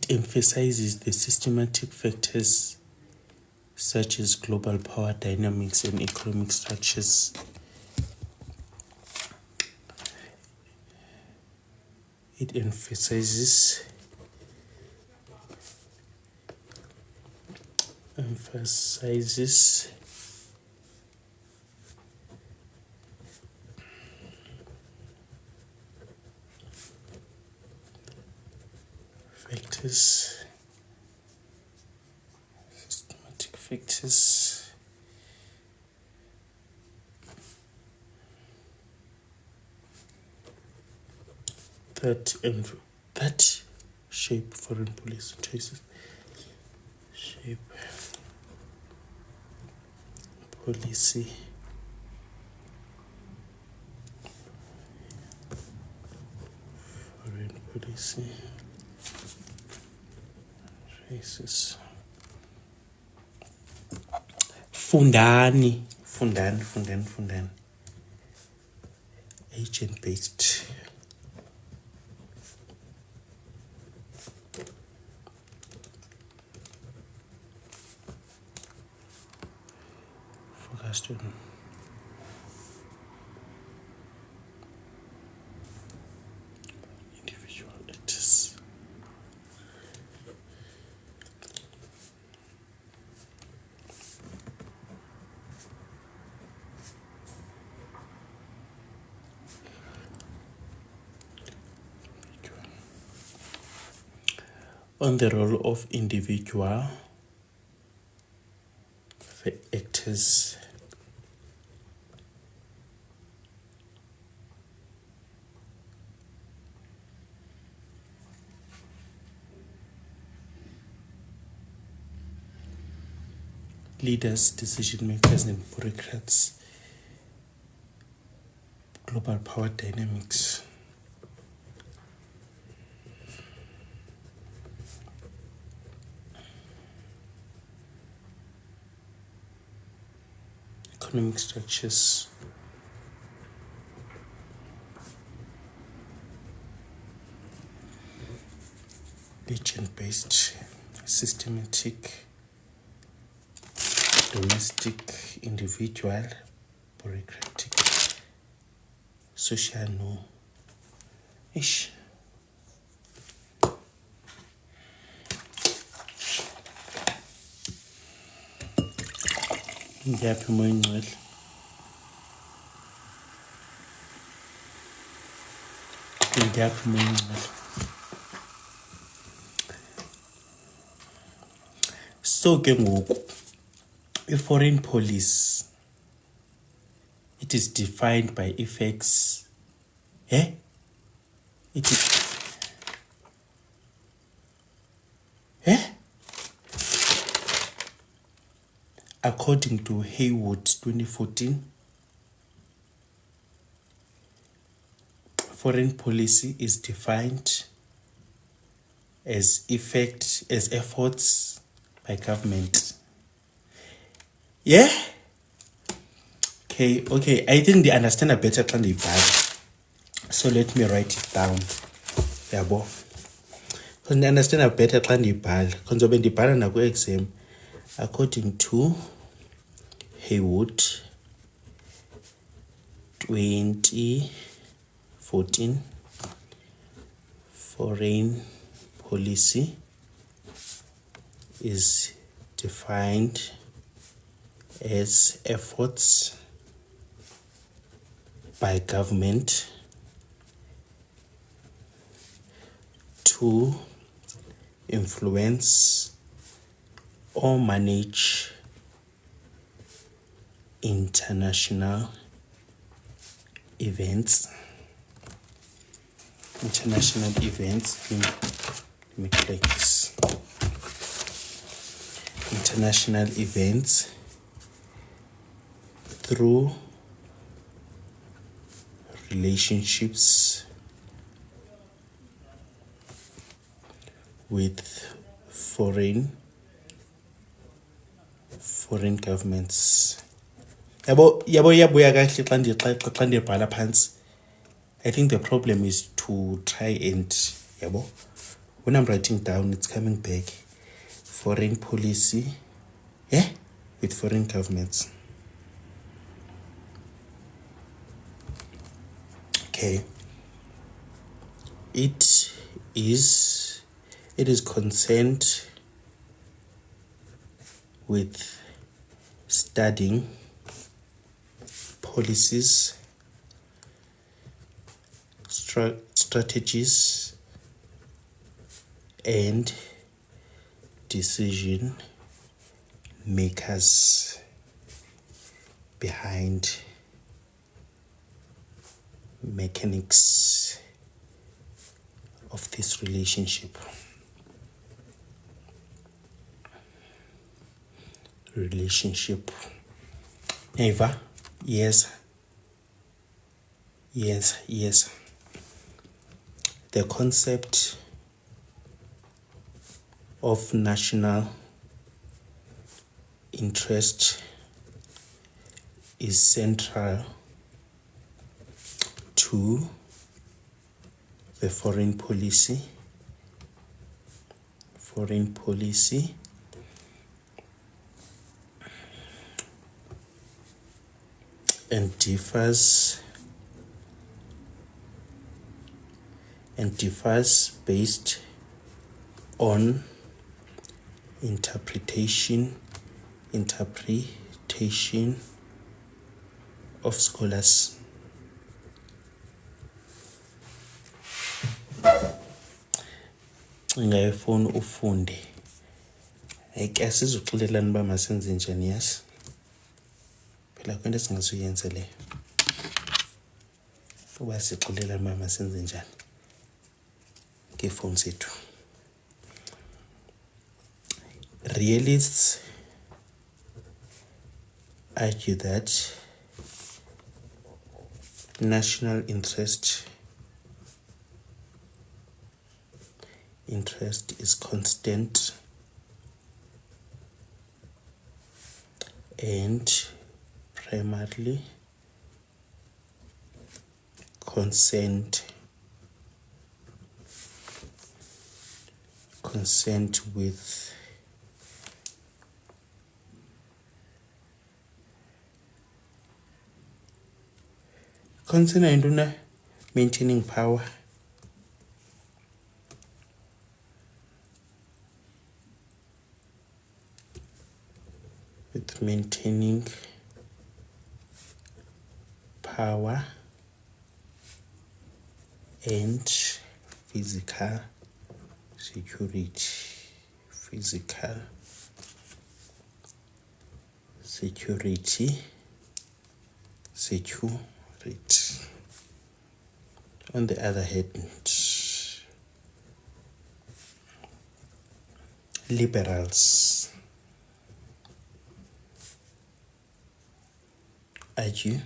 It emphasizes the systematic factors such as global power dynamics and economic structures. It emphasizes systematic factors that shape foreign policy choices. Shape policy foreign policy choices. Fundani. Agent-based. Focused on individual actors. On the role of individual actors. Leaders, decision makers, and bureaucrats. Global power dynamics. Economic structures. Agent-based, systematic, domestic, individual, bureaucratic, social, no. Ish. Ngiyaphi moya ingcwele? Ngiyaphi moya ingcwele? So ke ngoku i-foreign policy, it is defined by effects. It is according to Haywood 2014, foreign policy is defined as efforts by government. Yeah? Okay. I think they understand a better than they bad. So let me write it down. Yabo. Because they understand a better than they bad. Because when they bad na go exam, according to Haywood 2014, foreign policy is defined as efforts by government to influence or manage international events. Let me click this. International events through relationships with foreign governments. Yabo yabuya kahle xa ndibhala phansi. I think the problem is to try and when I'm writing down, it's coming back. Foreign policy, with foreign governments. Okay. It is concerned with studying policies, strategies, and decision makers behind mechanics of this relationship. Eva, yes. The concept of national interest is central to the foreign policy and differs based on interpretation of scholars. Ngayifuna ufunde. Ayike sizoxolelana uba masenze njani, yes. Phela kwento singazuyenza le. Uba sixolelana uba masenze njani. Ngefoni zethu. Realists argue that national interest is constant and primarily concerned with maintaining power, and physical security. On the other hand, liberals argue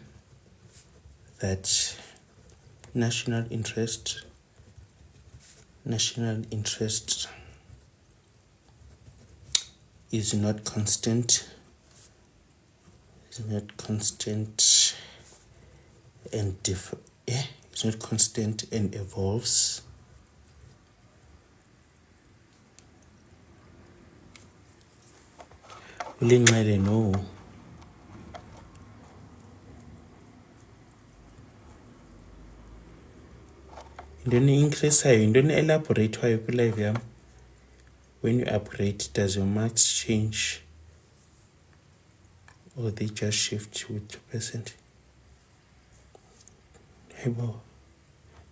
that national interest is not constant and evolves ulinxele no intoni increaseayo intoni elaboratewayo kwilive yam. When you upgrade, does your marks change or they just shift with 2%? Hey, wow.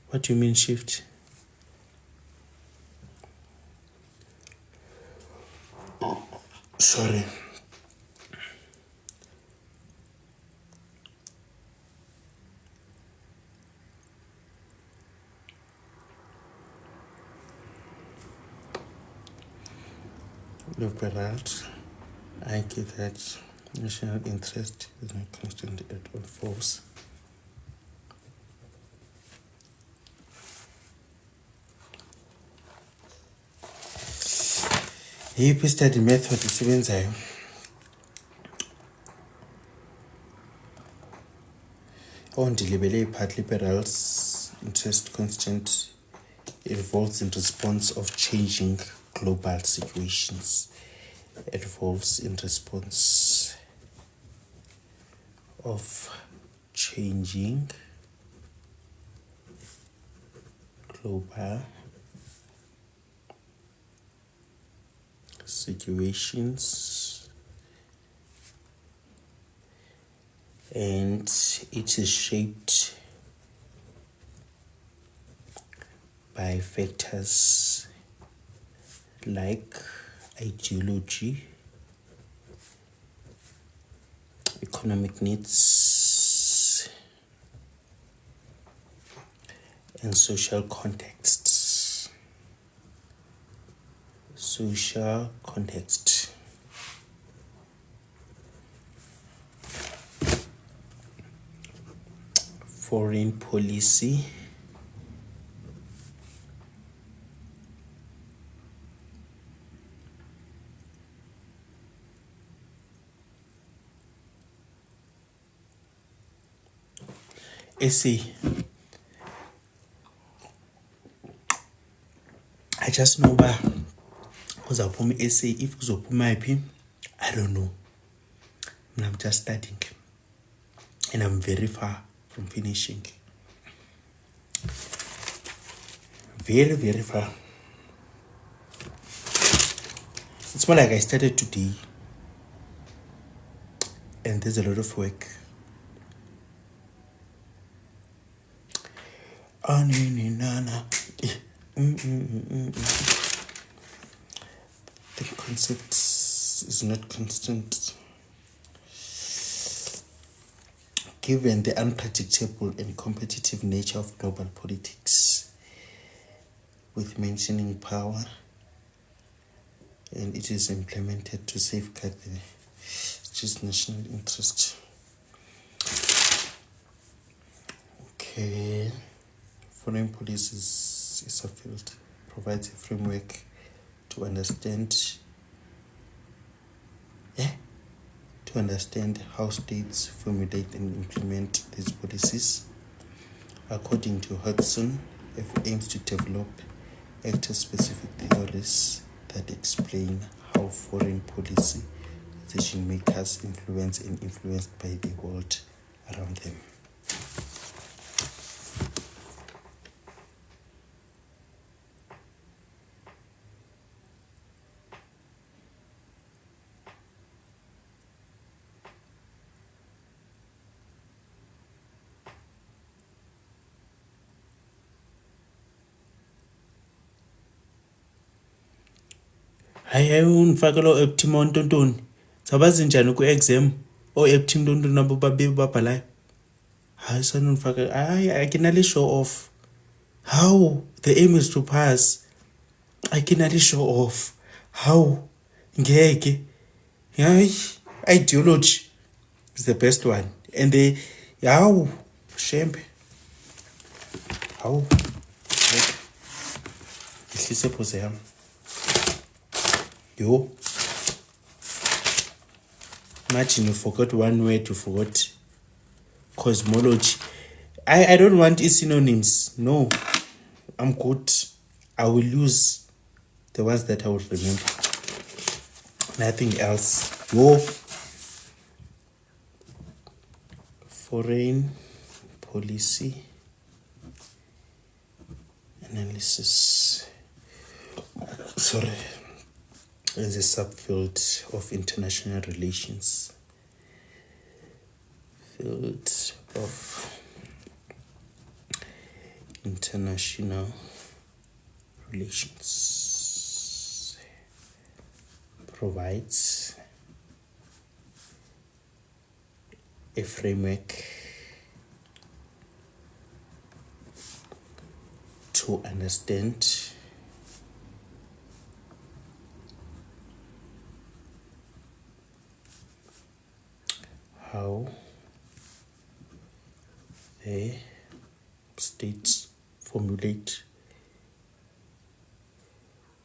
What do you mean shift? Sorry. Liberals argue that national interest is not constant at all false. Yiphi study method isebenzayo? Ndilibele part liberals interest constant Involves in response of changing global situations. Involves in response of changing global situations, and it is shaped by factors like ideology, economic needs, and social contexts. Social context. Foreign policy. Essay. I just know ba kuzaphuma essay. If kuzophuma yaphi, I don't know. I'm just starting, and I'm very far from finishing. Very, very far. It's more like I started today, and there's a lot of work. The concept is not constant. Given the unpredictable and competitive nature of global politics, with maintaining power, and it is implemented to safeguard the just national interest. Okay. Foreign policy is a field, provides a framework to understand how states formulate and implement these policies. According to Hudson, it aims to develop actor-specific theories that explain how foreign policy decision makers influence and influenced by the world around them. Hayi ungifake lo optim ontontoni. Sabazi njani ku exam o optim ontontoni nabo babe babhalayo. Hayi sanifake I can only show off. How the aim is to pass. I can only show off. How ngeke. Hayi ideology is the best one, and they how shembe. How ihlise pose yami. Yo. Imagine you forgot one word, you forgot cosmology. I don't want synonyms. No. I'm good. I will use the ones that I will remember. Nothing else. Yo. Foreign policy analysis. Sorry. Is a subfield of international relations. Field of international relations provides a framework to understand how the states formulate.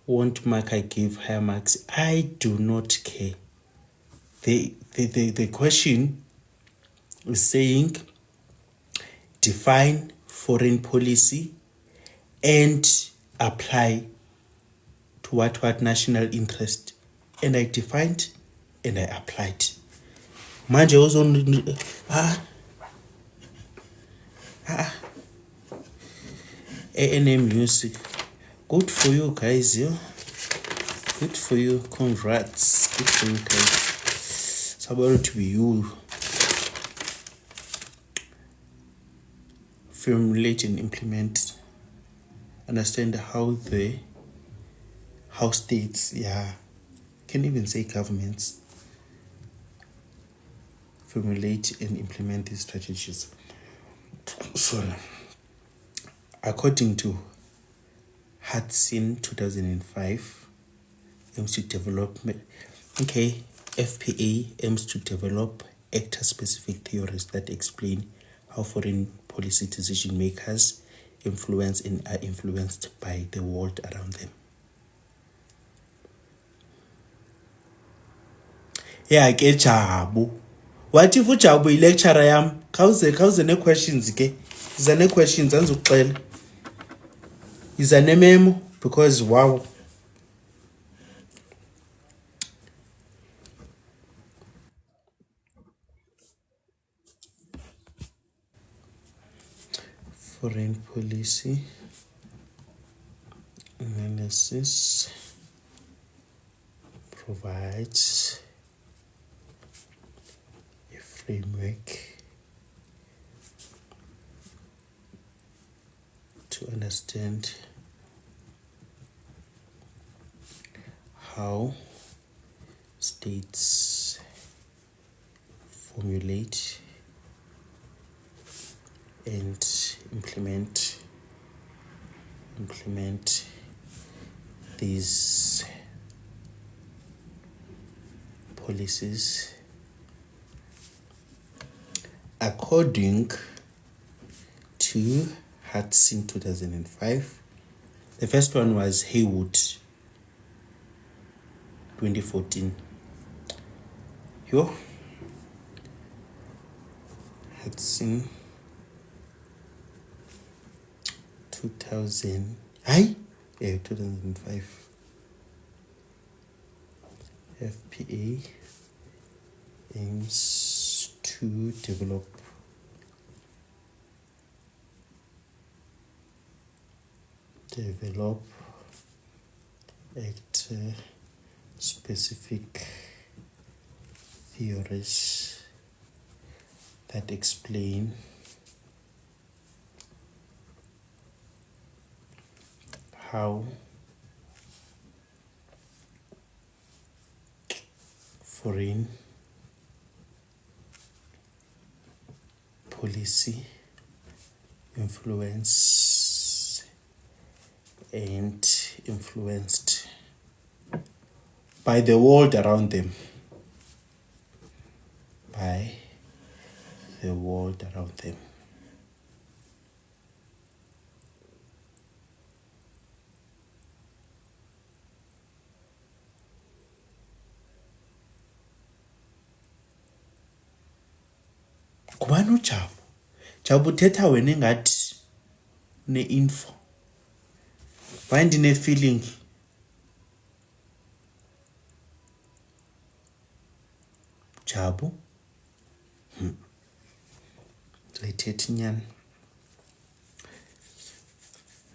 Won't mark I give higher marks? I do not care. The question is saying define foreign policy and apply to what national interest, and I defined and I applied. Manje A&M music. Good for you guys, yo. Good for you. Congrats. Good for you guys. It's about to be you. Formulate and implement. Understand how states, can even say governments, formulate and implement these strategies. So, according to Hudson 2005, aims to develop, FPA aims to develop actor-specific theories that explain how foreign policy decision makers influence and are influenced by the world around them. Ke Jabu. What if uJabu lecturer yam? Khawuze ne questions ke. Iza ne questions anzukuxela. Iza ne memo because wow. Foreign policy analysis provides a framework to understand how states formulate and implement these policies. According to Hudson 2005, the first one was Haywood 2014. Hudson 2005. FPA aims to develop actor-specific theories that explain how foreign policy influence and influenced by the world around them. By the world around them. Kubani uJabu? Jabu uthetha wena engathi une-info. Why ndine-feeling? Jabu? Ndiyayithetha inyani.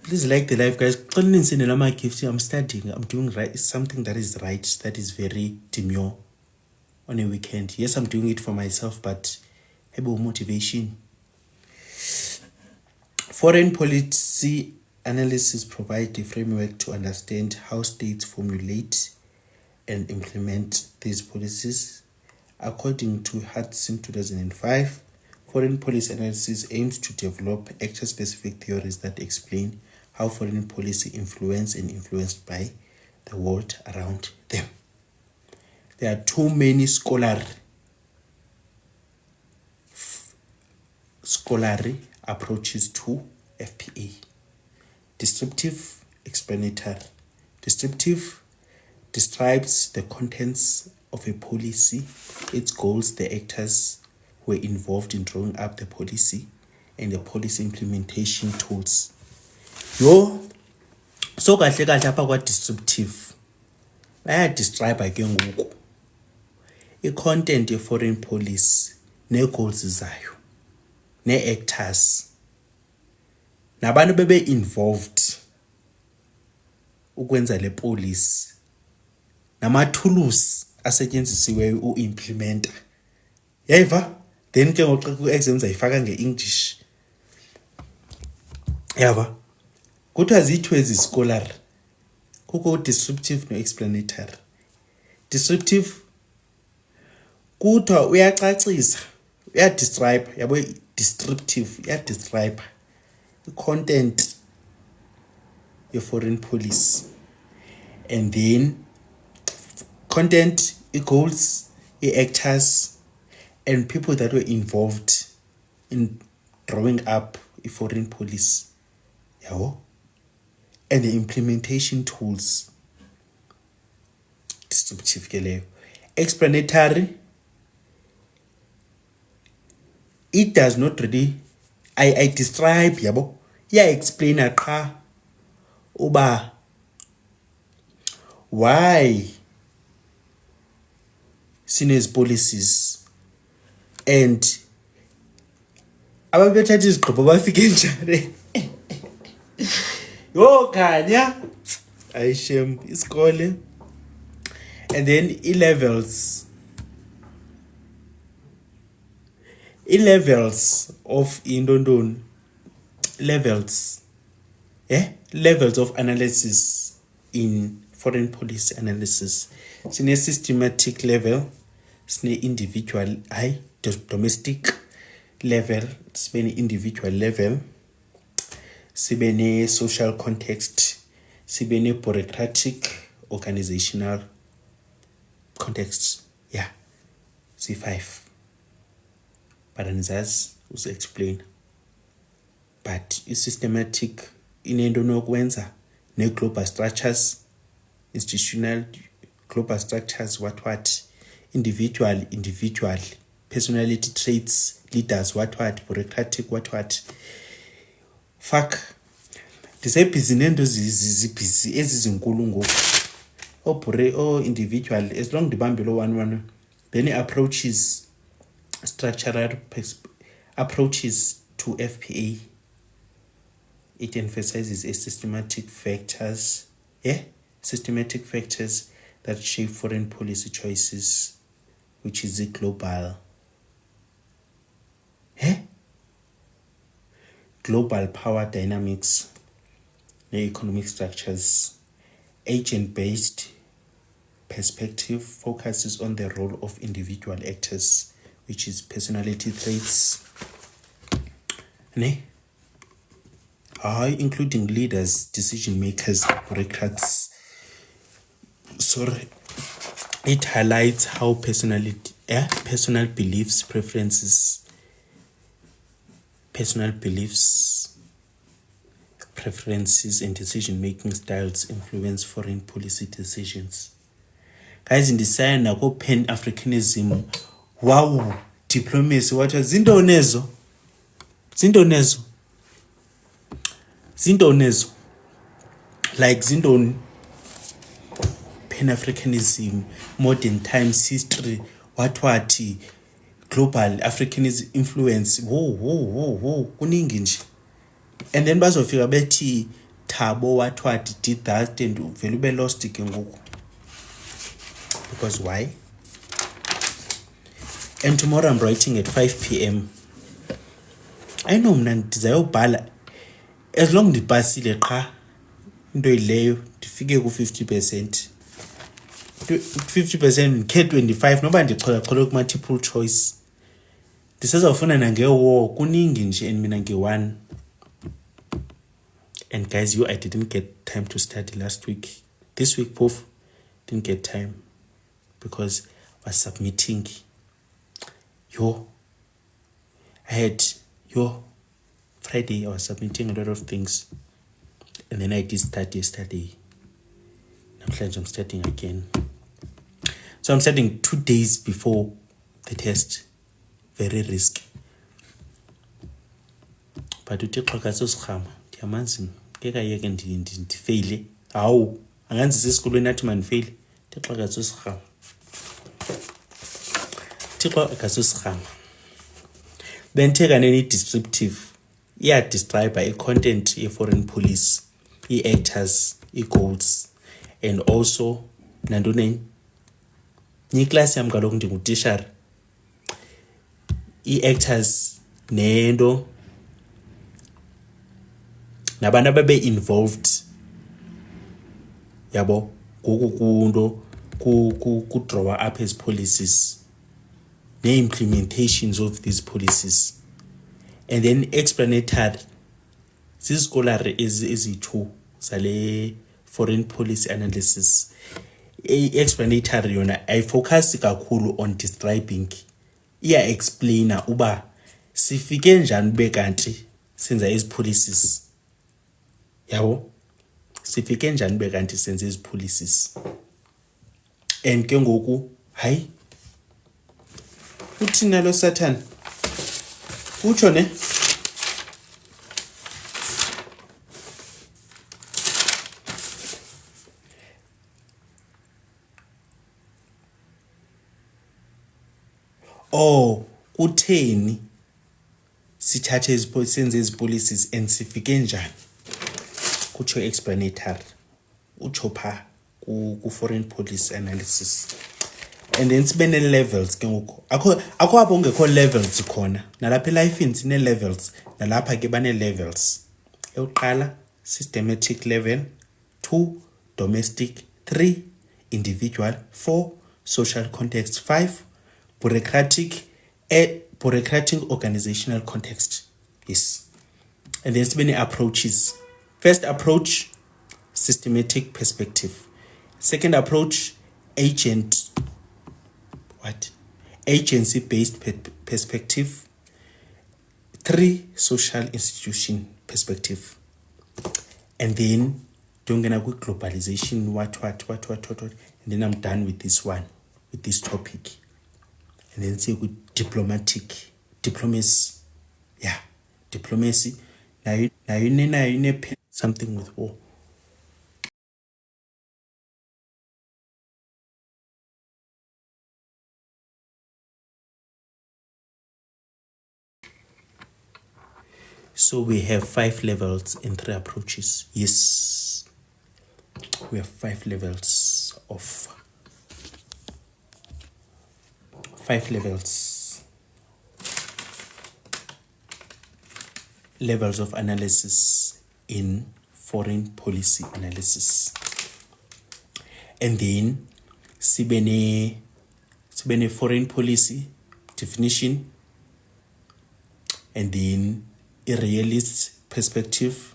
Please like the live, guys. Xa ninsendela ama-gifts, I'm studying. I'm doing right. It's something that is right, that is very demure on a weekend. Yes, I'm doing it for myself, but motivation. Foreign policy analysis provides a framework to understand how states formulate and implement these policies. According to Hudson 2005, foreign policy analysis aims to develop actor-specific theories that explain how foreign policy influence and influenced by the world around them. There are too many scholarly approaches to FPA. Descriptive, explanatory. Descriptive describes the contents of a policy, its goals, the actors who were involved in drawing up the policy, and the policy implementation tools. So kahle kahle apha kwa-descriptive bayadescribe ke ngoku i-content ye-foreign policy nee-goals zayo nee-actors nabantu bebe-involved ukwenza le policy nama-tools asetyenzisiweyo u-implementa yayiva then ke ngoxa ku-exam zayifaka nge-English yava kuthiwa ziyi-two ezi-scholar kukho descriptive no-explanatory. Descriptive kuthiwa uyacacisa uyadescribe yabo. Descriptive uyadescribe i-content ye-foreign policy and then content, i-goals, i-actors and people that were involved in drawing up i-foreign policy yabo, and the implementation tools. Descriptive ke leyo. Explanatory, it does not really I describe yabo, explain qha uba why sinezi policies and ababethatha izigqibo bafike njani. Yo khanya ayishem isikole. And then i-levels of indondon levels of analysis in foreign policy analysis. Sine systematic level, sine individual domestic level, sibe individual level, sibe social context, sibe bureaucratic organizational context. C5 but andizazi uzi-explain but i-systematic inento nokwenza ne-global structures, institutional global structures, what individual personality traits, leaders, what bureaucratic, what fuck ndisebhizi nento zibhizi ezizinkulu ngoku individual as long ndibambe lo one then approaches structural approaches to FPA. It emphasizes systematic factors that shape foreign policy choices, which is the global power dynamics, the economic structures. Agent-based perspective focuses on the role of individual actors, which is personality traits, including leaders, decision makers, bureaucrats. It highlights how personal beliefs, preferences, and decision-making styles influence foreign policy decisions. Guys, in the sign nako pan-Africanism, wow, diplomacy, what was zindonezo, like zindon pan-Africanism, modern times, history, what global Africanism influence, whoa, kuningi nje. And then bazofika bethi Thabo what did that and vele ube lost ke ngoku. Because why? And tomorrow I'm writing at 5 p.m. I know mna ndizayobhala as long ndipasile qha into ileyo ndifike ku-50%. 50% ndikhe-25 noba ndichola ku-multiple choice. Ndisezawufuna nange-war kuningi nje and mina nge-1. And guys, I didn't get time to study last week. This week, both didn't get time because I was submitting. Friday, I was submitting a lot of things. And then I did start yesterday. I'm starting again. So I'm starting 2 days before the test. Very risky. But you take a ngekayeke ndifeyile hawu anganzisa esikolweni athi mandifeyile thixo akasusirhama thixo akasusirhama bendithe kanene i-descriptive iyadescribe i-content ye-foreign police i-actors i-goals and also nantoni iklasi yam kaloku ndingutishara i-actors nento nabantu ababe-involved yabo ngoku kunto ku-drawer up ezi policies ne-implementations of these policies and then explanatory ziziskolari ezi-2 zale foreign policy analysis. I-explanatory yona ayifocus kakhulu on describing iya-explainer uba sifike njani ube kanti senza ezi policies yabo sifike njani ube kanti senza ezi policies and ke ngoku hayi uthina lo Satan utsho ne kutheni sithathe senze ezi policies and sifike njani kutsho explanatory utsho pha ku-foreign policy analysis and then sibe ne-levels ke ngoku akho apho ungekho levels khona nalapha elifini sine-levels nalapha ke bane-levels eyokuqala systematic level 2 domestic 3 individual 4 social context 5 bureaucratic organizational context. Yes. And there's many approaches. First approach, systematic perspective. Second approach, agency-based perspective. 3, social institution perspective. And then don't get a quick globalization, what. And then I'm done with this one, with this topic. And then say with diplomacy. Yeah, diplomacy. Now you need something with war. So we have 5 levels and 3 approaches. Yes, we have 5 levels of 5 levels of analysis in foreign policy analysis. And then sibene foreign policy definition, and then a realist perspective,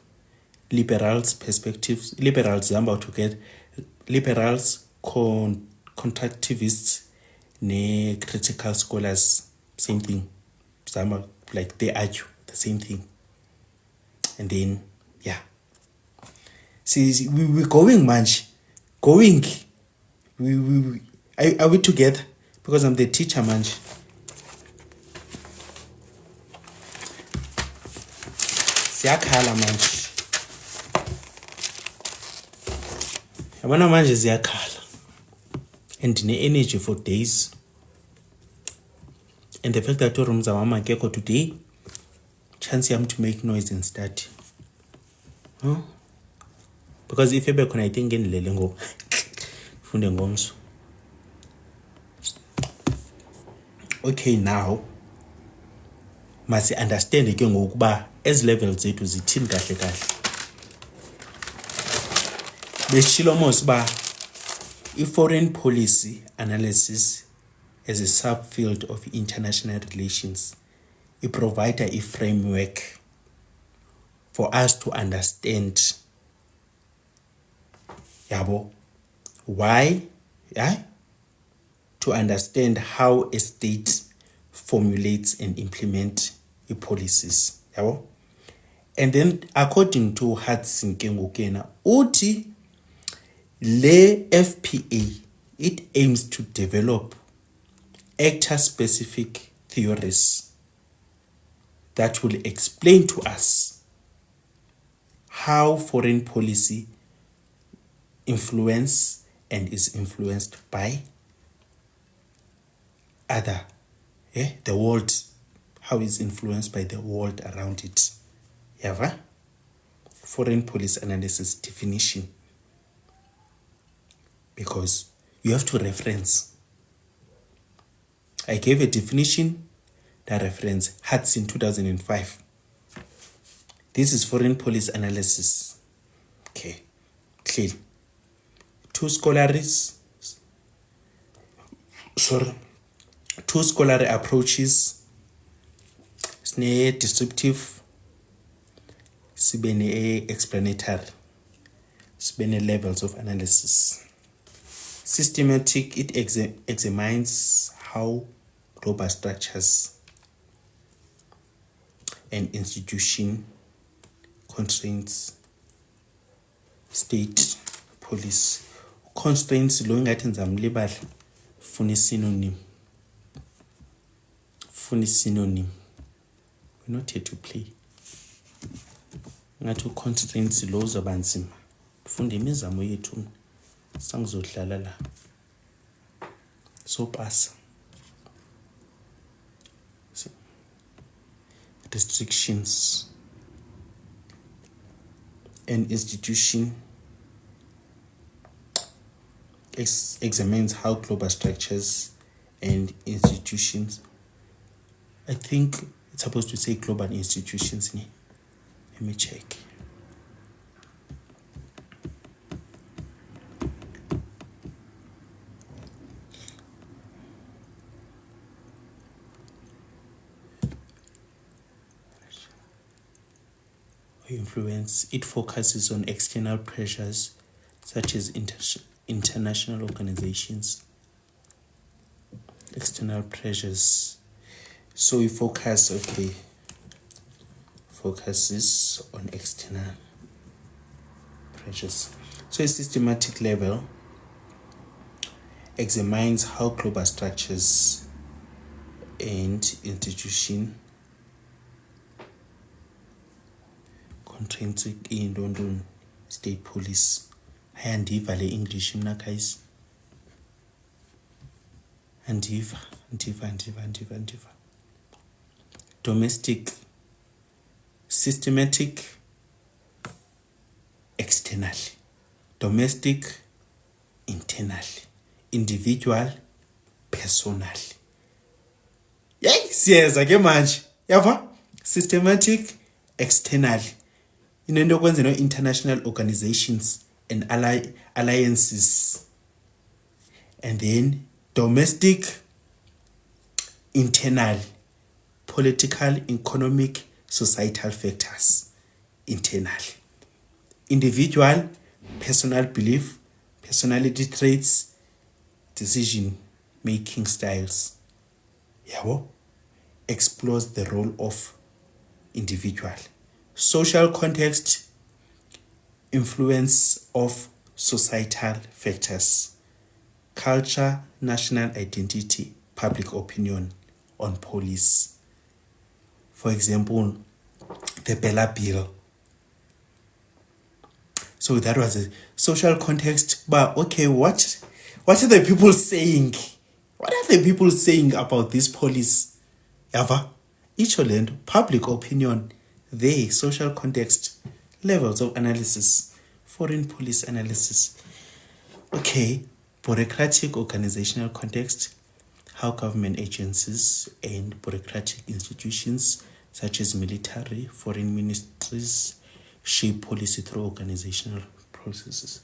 liberals perspectives, liberals zihamba to get liberals, contractivists ne critical scholars, same thing. Some like they argue the same thing. And then yeah, see we're going much going we are we together because I'm the teacher manje. Ziyakhala manje yabona manje ziyakhala and ne-energy for days, and the fact that rooms are mama akekho today, chance yam to make noise and study, because if ebe khona I think ngendlele ngoku funde ngomso. Okay, now must understand ke ngoku ba ezi levels zethu zithini kahle kahle. Besishilo mos ba i-foreign policy analysis as a subfield of international relations, it provides a framework for us to understand yabo why, yeah, to understand how a state formulates and implements its policies yabo. And then according to Hudson Kengukena uthi le FPA, it aims to develop actor-specific theories that will explain to us how foreign policy influence and is influenced by other, the world, how it's influenced by the world around it. Yava? Foreign policy analysis definition. Because you have to reference. I gave a definition that reference Hudson 2005. This is foreign policy analysis. Okay, clear. Two scholarly approaches. Sne descriptive, sibene explanatory, sibene levels of analysis. Systematic, it examines how global structures and institution constraints state policy. Constraints lo ngathi ngizamlibala funa synonym. We're not here to play. Ngathi constraints lo zabanzima. Funde imizamo yethu sangizodlala la. So pass. Restrictions. An institution examines how global structures and institutions, I think it's supposed to say global institutions. Let me check. Influence, it focuses on external pressures such as international organizations. External pressures. So we focuses on external pressures. So a systematic level examines how global structures and institutions intrinsic in London State Police. Andiva le English mna guys. Andiva. Domestic, systematic, external. Domestic, internal. Individual, personal. Yes, ake manje. Yava? Systematic, external. Inendo kwenza international organizations and alliances. And then domestic, internal, political, economic, societal factors, internal. Individual, personal belief, personality traits, decision-making styles. Yabo explores the role of individual. Social context, influence of societal factors, culture, national identity, public opinion on police. For example, the Bella Bill. So that was a social context. But okay, what are the people saying? What are the people saying about this police? Yava? Each land, public opinion. They, social context, levels of analysis, foreign policy analysis. Okay, bureaucratic organizational context, how government agencies and bureaucratic institutions such as military, foreign ministries shape policy through organizational processes.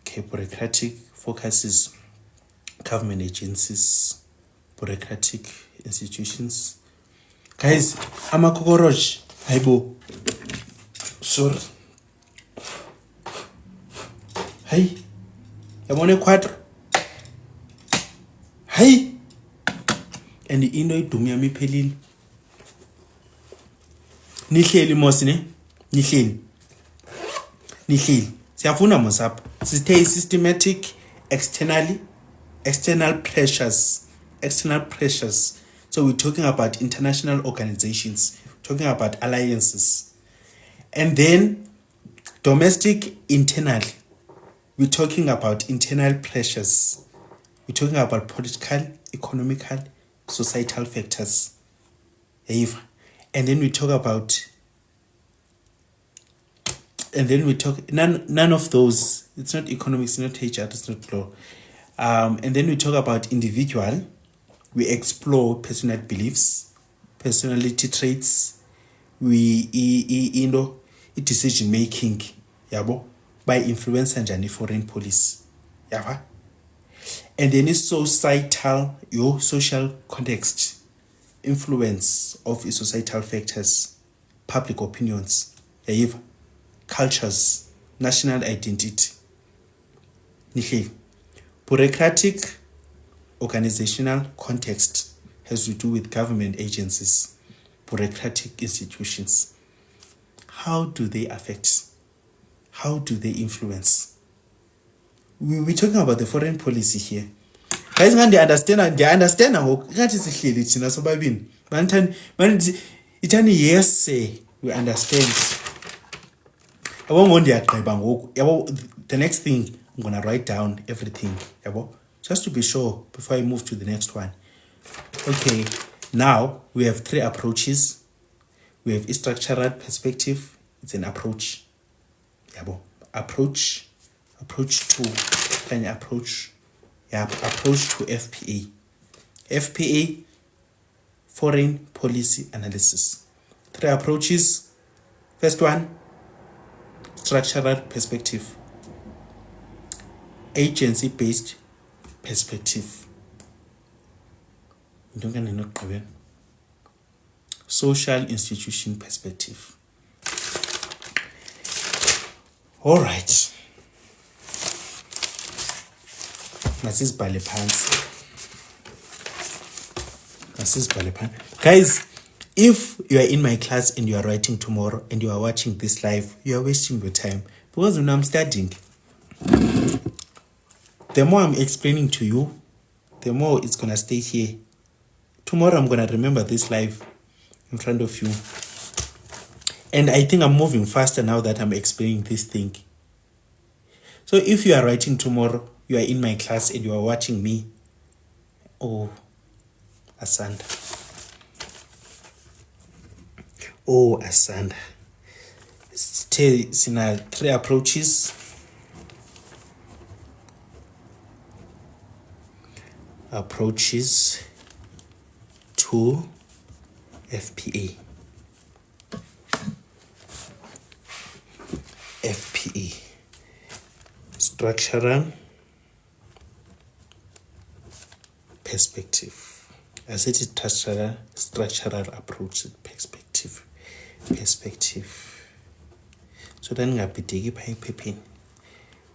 Okay, bureaucratic focuses government agencies, bureaucratic institutions. Guys, I'm a cockroach. Haibo. Sorry. Hey. Yamone 4. Hey. And the indo idumya miphelile. Nihleli mos ne? Nihleli. Siyafuna mos apha. Sithe systematic, external pressures. So we're talking about international organizations, talking about alliances. And then domestic, internal. We're talking about internal pressures. We're talking about political, economical, societal factors. And then we talk about, none of those. It's not economics, it's not HR, it's not law. And then we talk about individual. We explore personal beliefs, personality traits. We decision making, yabo, by influence and foreign policy, yaba. And then it's societal, your social context, influence of societal factors, public opinions, cultures, national identity. Bureaucratic organizational context has to do with government agencies, bureaucratic institutions. How do they affect? How do they influence? We're talking about the foreign policy here. Guys, they understand. They understand how yes, we understand. The next thing, I'm gonna write down everything, just to be sure before I move to the next one. Okay, now we have 3 approaches. We have a structural perspective. It's an approach. Approach to FPA. FPA, foreign policy analysis. 3 approaches. First one, structural perspective. Agency-based perspective. Social institution perspective. All right. Guys, if you are in my class and you are writing tomorrow and you are watching this live, you are wasting your time. Because when I'm studying, the more I'm explaining to you, the more it's going to stay here. Tomorrow I'm going to remember this live in front of you. And I think I'm moving faster now that I'm explaining this thing. So if you are writing tomorrow, you are in my class and you are watching me, Asanda. Sina 3 approaches. Approaches to FPA. Structural perspective. I said it, structural approach perspective. So then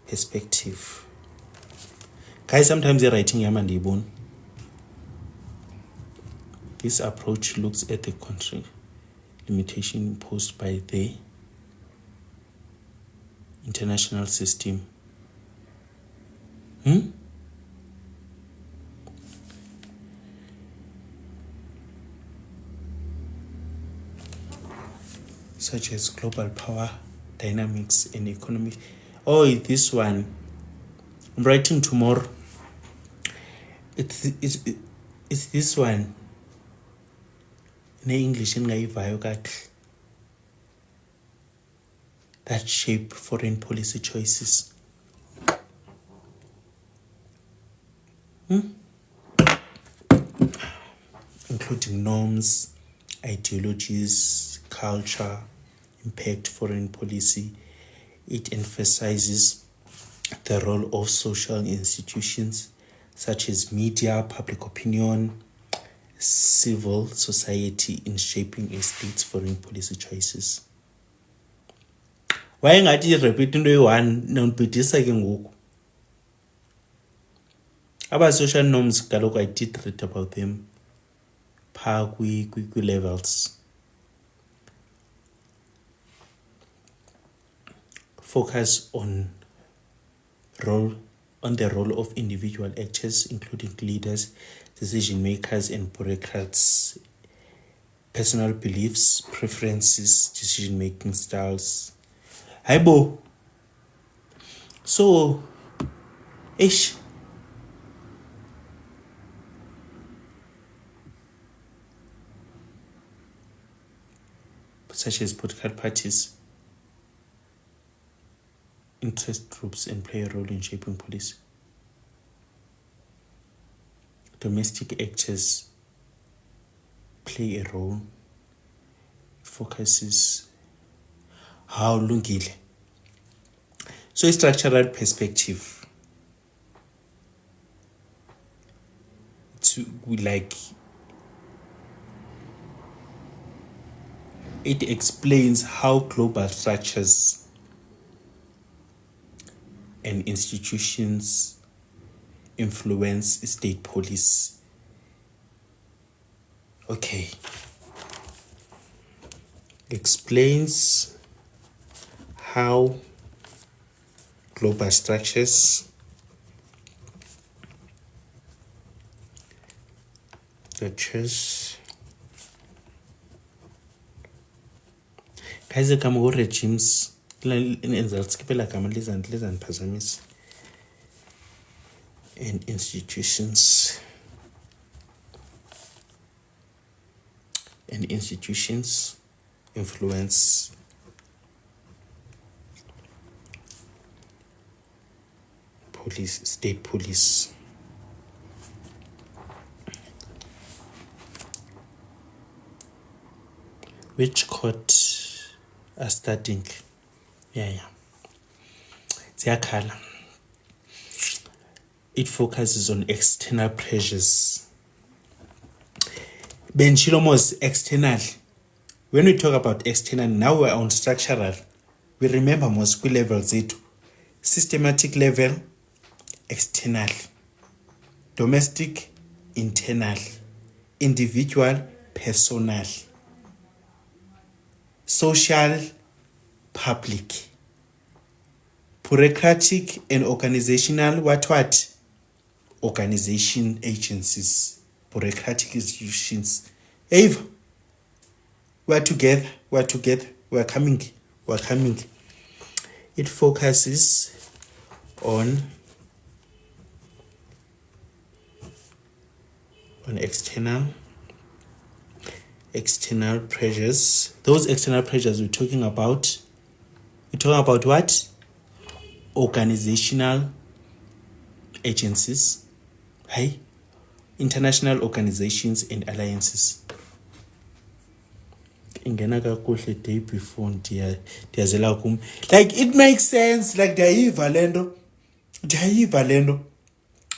perspective. Guys, sometimes you're writing Yamandibon. This approach looks at the country limitation imposed by the international system. Such as global power, dynamics, and economy. This one. I'm writing tomorrow. It's this one. In English, that shape foreign policy choices. Including norms, ideologies, culture, impact foreign policy. It emphasizes the role of social institutions such as media, public opinion, civil society in shaping a state's foreign policy choices. Why not repeat one non-pedisa ke about social norms kaloko I did read about them levels. Focus on the role of individual actors, including leaders, decision makers, and bureaucrats personal beliefs, preferences, decision-making styles. Aibo. So, ish. Such as political parties, interest groups, and play a role in shaping policy. Domestic actors play a role. Focuses how lungile. So a structural perspective to like it explains how global structures and institutions influence state policy. Okay. Explains how global structures kaise kama regimes skipela kama lizandiphazamisa and institutions influence police, state police. Which court are studying? Ziyakhala. It focuses on external pressures. Benchilomos external. When we talk about external, now we're on structural. We remember most levels it. Systematic level, external. Domestic, internal. Individual, personal. Social, public. Bureaucratic and organizational, what? Organization agencies. Bureaucratic institutions. Ava, we're together, we're coming. It focuses on external pressures. Those external pressures we're talking about what? Organizational agencies, international organizations and alliances. Ingena kakuhle day before ndiyazela kum. Like it makes sense, like ndiyayiva lento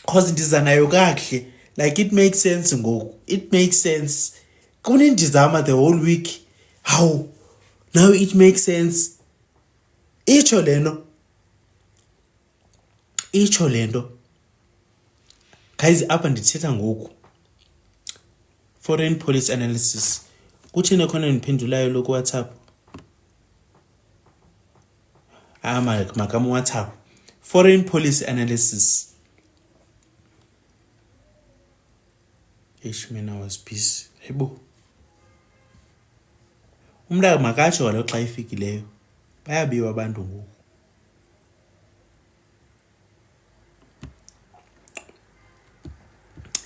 cause ndizanayo kahle. Like it makes sense ngoku. It makes sense. Kunindizama the whole week. How? Now it makes sense. Icho lento. Guys, apha ndithetha ngoku. Foreign policy analysis. Kuthina khona niphendulayo lo WhatsApp. Makama WhatsApp. Foreign policy analysis. Ishmina was busy. Hebo. Umntaka makatsho walo xa ifikileyo. Bayabiwa abantu ngoku.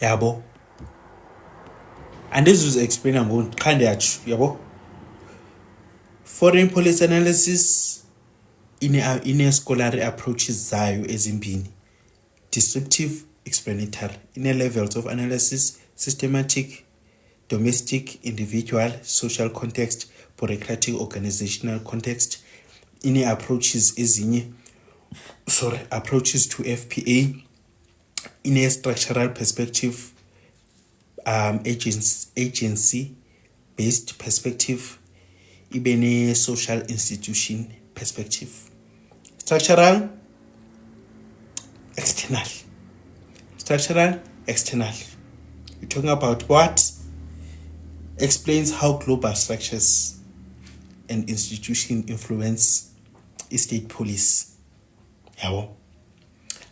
Yabo. And this is explaining ngoku xa ndiyatsho, yabo. Foreign policy analysis ine scholarly approaches zayo ezimbini. Descriptive, explanatory. Ine levels of analysis, systematic, domestic, individual, social context, bureaucratic, organizational context. Ine approaches approaches to FPA. Ine structural perspective, agency based perspective, ibene social institution perspective. Structural, external. We're talking about what explains how global structures and institutions influence state policy.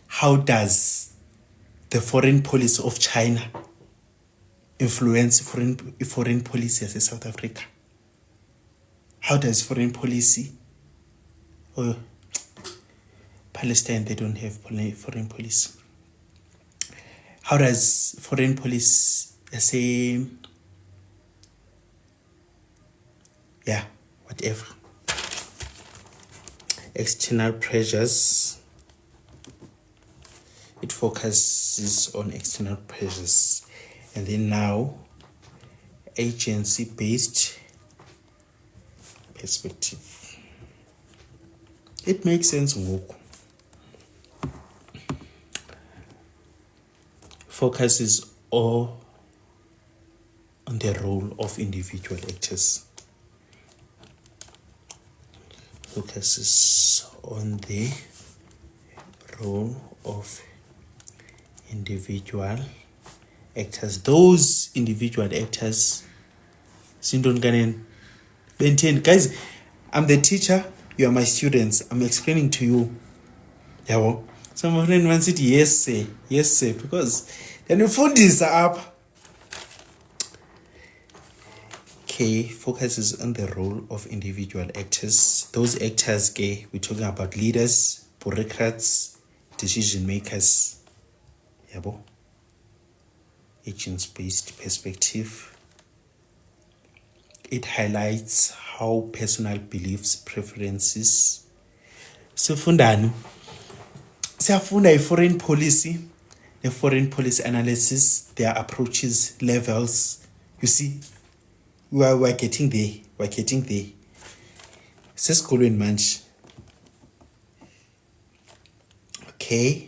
How does the foreign policy of China influence foreign policy as South Africa? How does foreign policy, or Palestine, they don't have foreign policy. How does foreign policy say, yeah, whatever. External pressures. It focuses on external pressures. And then now, agency-based perspective. It makes sense. Focuses all on the role of individual actors. Focuses on the role of individual actors. Those individual actors, guys, I'm the teacher, you are my students. I'm explaining to you. Yeah, some of them want it, yes, sir, because then the food is up. Okay, focuses on the role of individual actors. Those actors, okay, we're talking about leaders, bureaucrats, decision makers. Yeah, agents-based perspective. It highlights how personal beliefs, preferences. Siyafunda foreign policy, the foreign policy analysis, their approaches, levels. You see, we're getting there. We're getting there. Sesikolweni manje. Okay.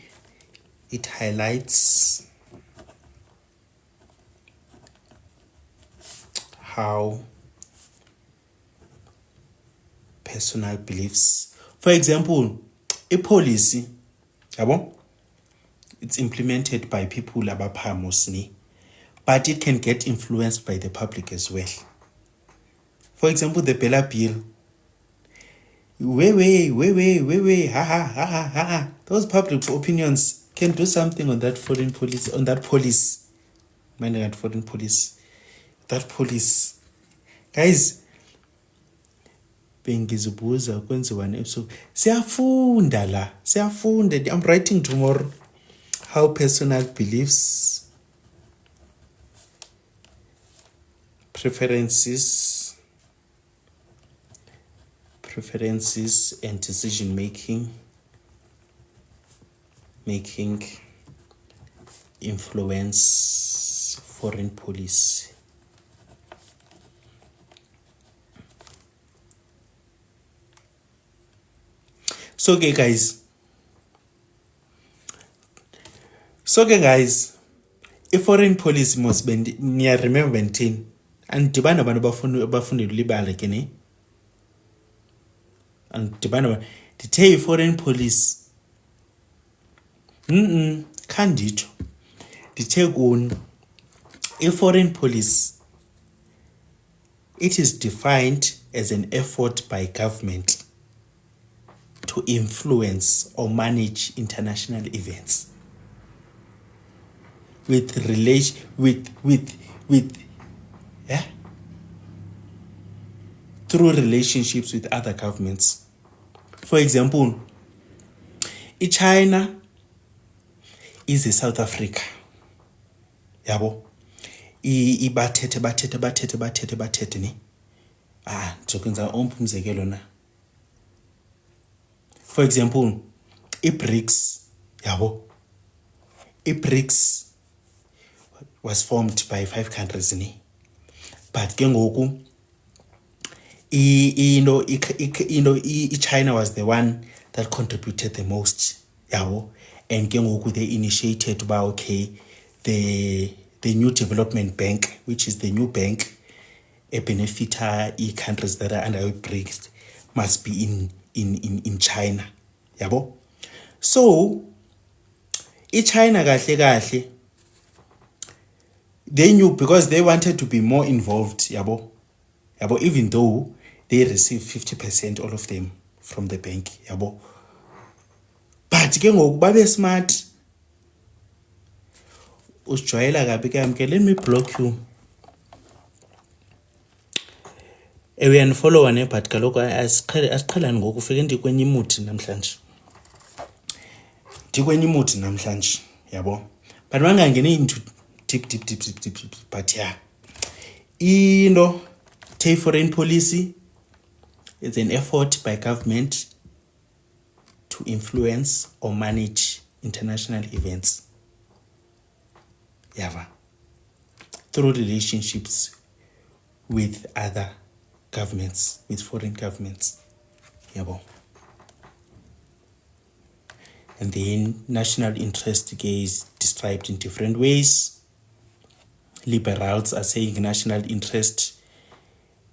It highlights how personal beliefs. For example, a policy, it's implemented by people but it can get influenced by the public as well. For example, the Bella Bill. Those public opinions can do something on that foreign policy, on that police. That foreign police. That police. Guys, bengizibuza kwenziwa one episode. Siyafunda. I'm writing tomorrow how personal beliefs, preferences and decision making influence foreign policy. So okay guys, if foreign policy must be near, remember 10 and dibana abantu bafunda ulibala kene and dibana the foreign policy khanditsho dithe kuni foreign policy, it is defined as an effort by government to influence or manage international events through relationships with other governments. For example, China is a South Africa. Yabo. Batete ni. Nzokwenza umzekelo na. For example, BRICS, BRICS was formed by 5 countries, but kengoku, China was the one that contributed the most, and kengoku they initiated the new development bank, which is the new bank, a benefita countries that are under BRICS must be in China. So China kahle they knew, because they wanted to be more involved, even though they receive 50%, all of them, from the bank, but ke ngoku babe smart. usijwayela kabi ke yamkela. Let me block you. Uyandifollowa ne but kaloku asiqhelani ngoku ufike ndikwenye imuthi namhlanje. Ndikwenye imuthi namhlanje, yabo. But wangangene into deep but yeah. Take foreign policy is an effort by government to influence or manage international events. Yava. Through relationships with other governments, with foreign governments. Yabo. And then national interest is described in different ways. Liberals are saying national interest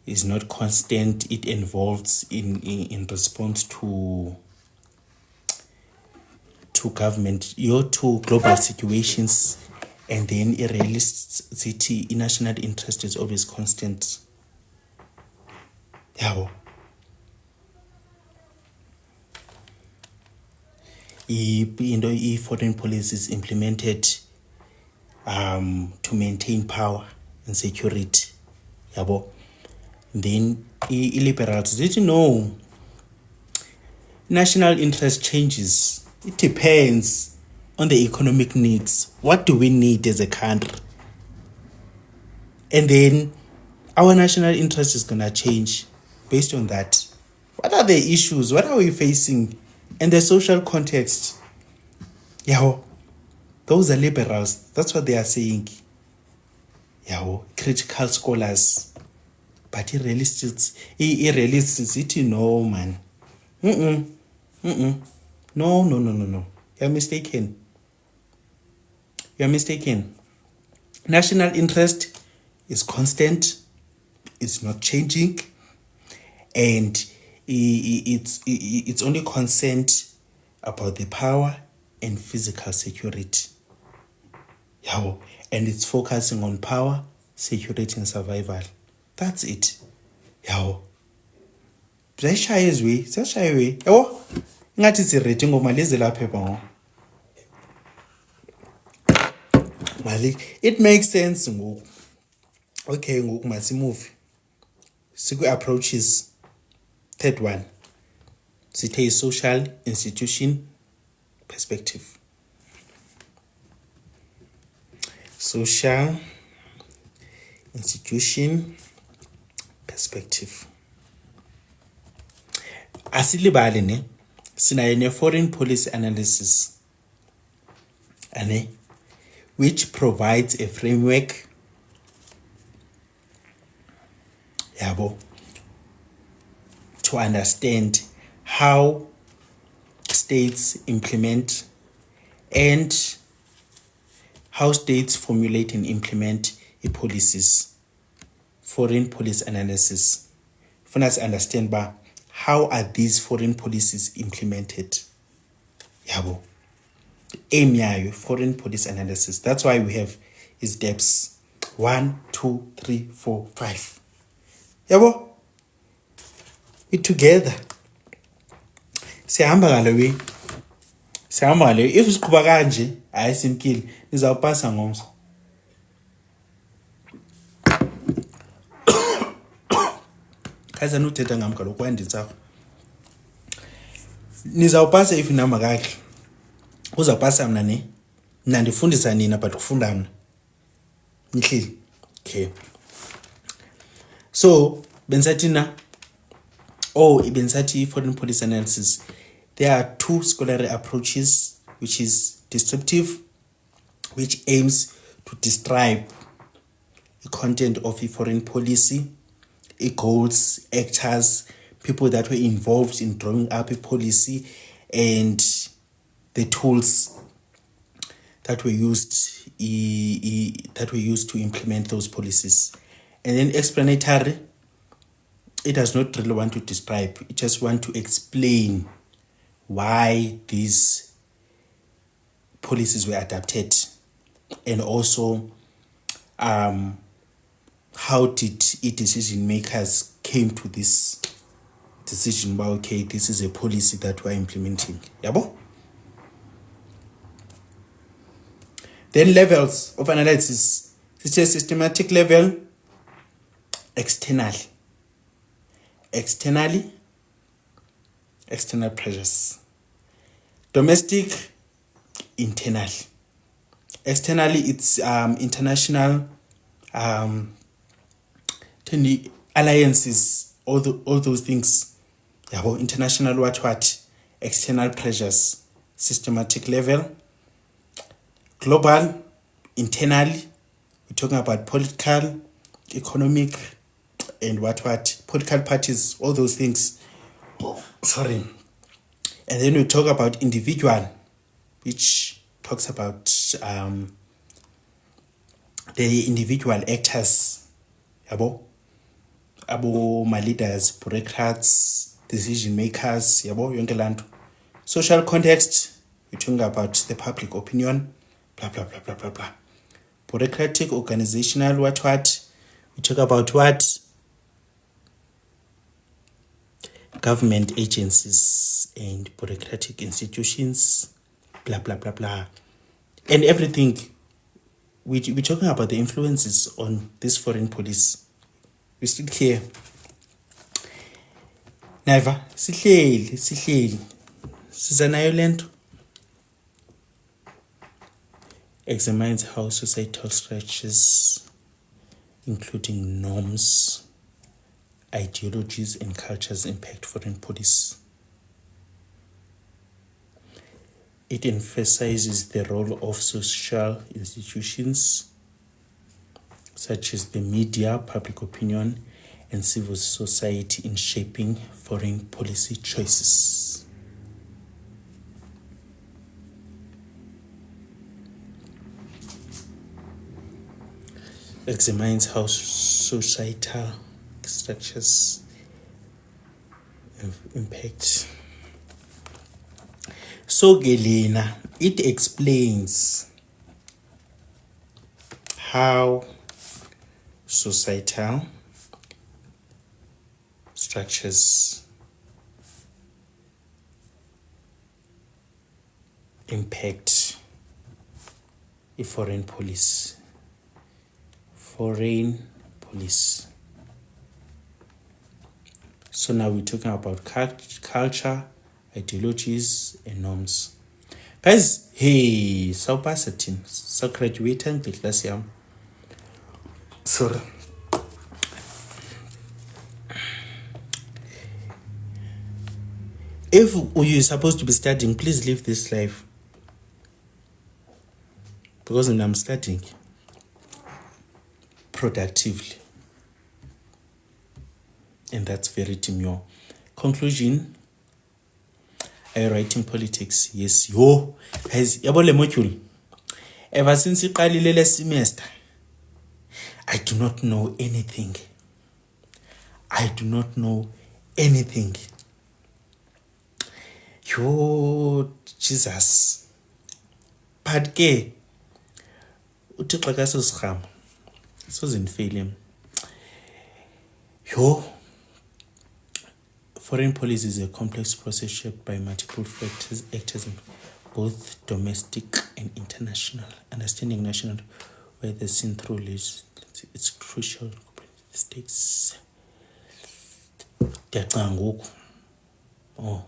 is not constant. It evolves in response to government, to global situations, and then irrealisticity. National interest is always constant. Yeah. Foreign policy is implemented to maintain power and security. Yabo. Then liberals did you know national interest changes. It depends on the economic needs. What do we need as a country? And then our national interest is gonna change based on that. What are the issues? What are we facing? And the social context. Yao. Those are liberals. That's what they are saying. Yao. Critical scholars. But irrealisticity, no, man. No. You're mistaken. National interest is constant. It's not changing. And it's only concerned about the power and physical security. Yeah, and it's focusing on power, security, and survival. That's it. Yeah. Shy away. Oh, ngathi si rating of Malezi la paper. Malik, it makes sense. Okay, move. Siku approaches. Third one. City social institution perspective. Social institution perspective. Asilibali ne sinaye foreign policy analysis which provides a framework to understand how states implement and how states formulate and implement policies. Foreign policy analysis. For us to understand how are these foreign policies implemented. Yabo. Aim yayo, foreign policy analysis. That's why we have its steps 1, 2, 3, 4, 5. Yabo. It together. Sihamba ngalewe. If siqhubeka kanje, ayisimkile, nizawupasa ngomso. Kaza nuthetha ngam kaloku kwanditsa. Nizawupasa if inamba kakhe. Uzawupasa mna ne. Mna ndifundisa nina but kufunda mna. Nihleli. Okay. So, bensathina foreign policy analysis. There are two scholarly approaches, which is descriptive, which aims to describe the content of a foreign policy, its goals, actors, people that were involved in drawing up a policy, and the tools that were used to implement those policies. And then explanatory, it does not really want to describe, it just want to explain why these policies were adapted, and also how did decision makers came to this decision about, okay, this is a policy that we're implementing. Yabo? Then levels of analysis. Systematic level, external pressures. Domestic, internal. Externally, it's international alliances, all those things. International what? External pressures. Systematic level. Global, internally. We're talking about political, economic, and what? Political parties, all those things. Sorry. And then we talk about individual, which talks about the individual actors. My leaders, bureaucrats, decision makers. Social context, we're talking about the public opinion, blah, blah, blah, blah, blah, blah. Bureaucratic, organizational, what? We talk about what? Government agencies and bureaucratic institutions, blah, blah, blah, blah. And everything. We're talking about the influences on this foreign policy. We still here. Never. Sihleli. Sizanayo lento. Examines how societal structures, including norms, ideologies, and cultures impact foreign policy. It emphasizes the role of social institutions such as the media, public opinion, and civil society in shaping foreign policy choices. Examines how societal structures impact. So Gelina, it explains how societal structures impact a foreign policy. So now we're talking about culture, ideologies, and norms. Guys, hey, so passatin, so graduating the class yam. Sorry. If you're supposed to be studying, please leave this life. Because when I'm studying productively, and that's very demure. Conclusion, I write in politics. Yes, guys, yabole module. Ever since iqalile semester, I do not know anything. Jesus. But ke uThixo kasosikhama sozinifile. Foreign policy is a complex process shaped by multiple factors, actors both domestic and international. Understanding national where the seen through is it's crucial. Stakes. Oh.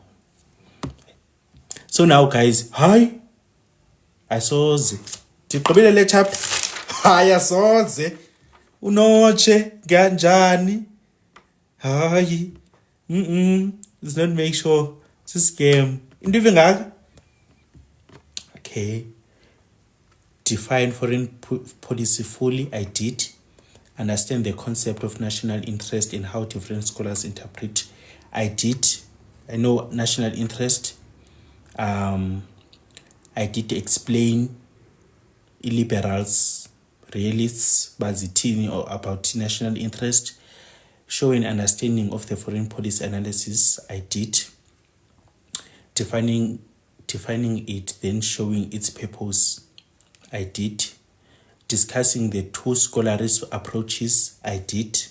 So now guys, hi. I saw the Tiqobile chapter. Hi, I saw the Unoche Ganjani. Hi. Let's not make sure this game. Okay. Define foreign policy fully. I did. Understand the concept of national interest and how different scholars interpret. I did. I know national interest. I did explain illiberals, realists, Bazitini or about national interest. Showing understanding of the foreign policy analysis, I did. Defining it, then showing its purpose, I did. Discussing the two scholarly approaches, I did.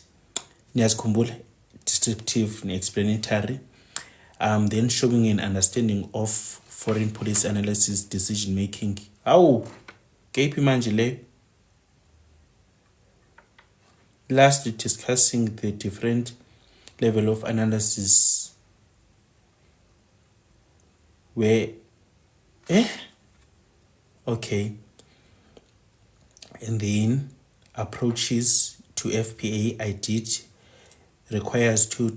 Niazkumbul, descriptive and explanatory. Then showing an understanding of foreign policy analysis, decision making. Kephi manje le? Last, discussing the different level of analysis where okay, and then approaches to FPA I did requires to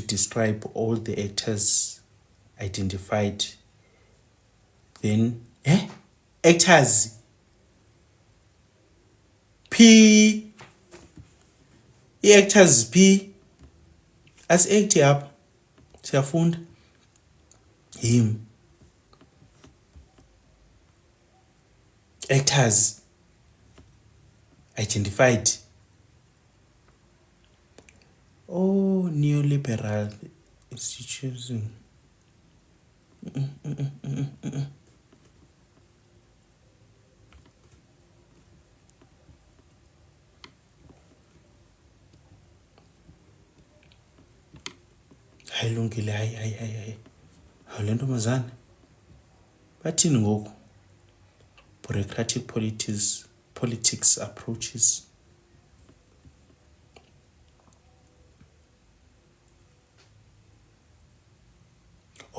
describe all the actors identified. Then actors P, actors P as act up siyafunda him actors identified. Oh, neoliberal institutions. Hayi lungile, hayi lento Mzansi bathini ngoku? Bureaucratic politics approaches.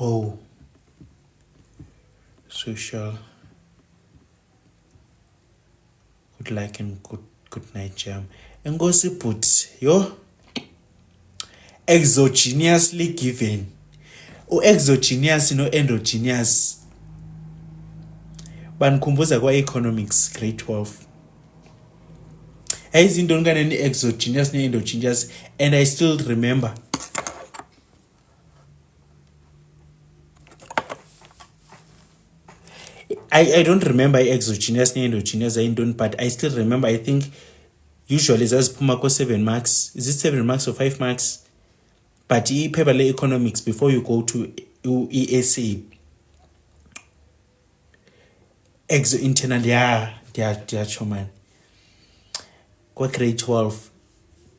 Oh, social good luck and good night jam. Enkosi but yo exogenously given. Exogenous no endogenous. Banikhumbuza kwa economics grade 12. Izinto ngane exogenous ne endogenous, and I still remember I don't remember exogenous and endogenous, I don't, but I still remember. I think usually zaziphuma ko 7 marks. Is it 7 marks or 5 marks? But paper le economics before you go to ESA. Exo internal, yeah, choman. Kwa grade 12.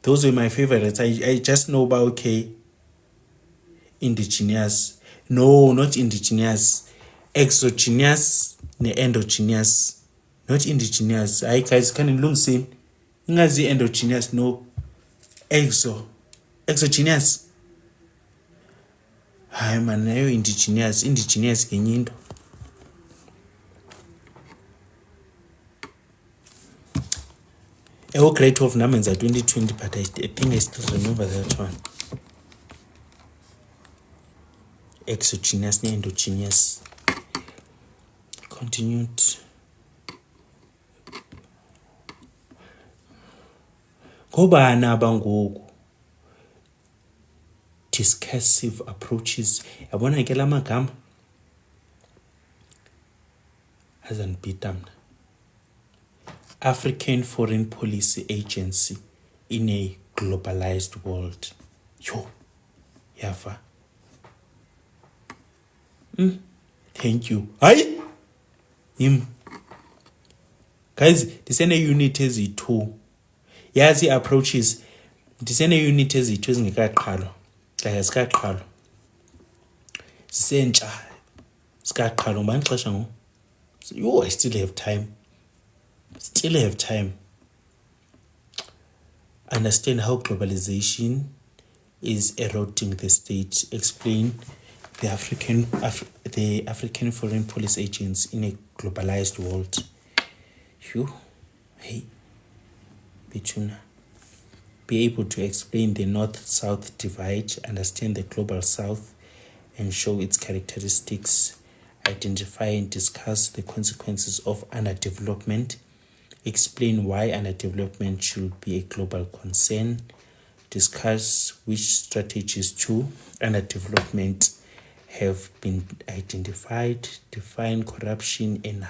Those were my favorites. I just know about okay. Indigenous. No, not indigenous. Exogenous ne endogenous. Not indigenous. I guys can look same. Ingazi endogenous, no. Exogenous. Hayi man, nayo indigenous kenye into. Ewo grade 12 namenza 2020, but I think I still remember that one. Exogenous ne endogenous. Continued. Ngobana abangoku discursive approaches. Yabona ke lamagama azanibhida mna. African Foreign Policy Agency in a globalized world. Yo, yava. Thank you. Hayi him guys, ndisene unit ezi-2 yazi approaches. Ndisene unit ezi-2 ezingekaqalwa kaya zikaqalwa zisentsha zikaqalwa ngubani xesha ngo. Yo, I still have time. Understand how globalization is eroding the state. Explain the African Foreign Policy Agency in a globalized world. Hey, Bichuna. Be able to explain the North-South divide, understand the global South, and show its characteristics, identify and discuss the consequences of underdevelopment, explain why underdevelopment should be a global concern, discuss which strategies to underdevelopment have been identified, define corruption and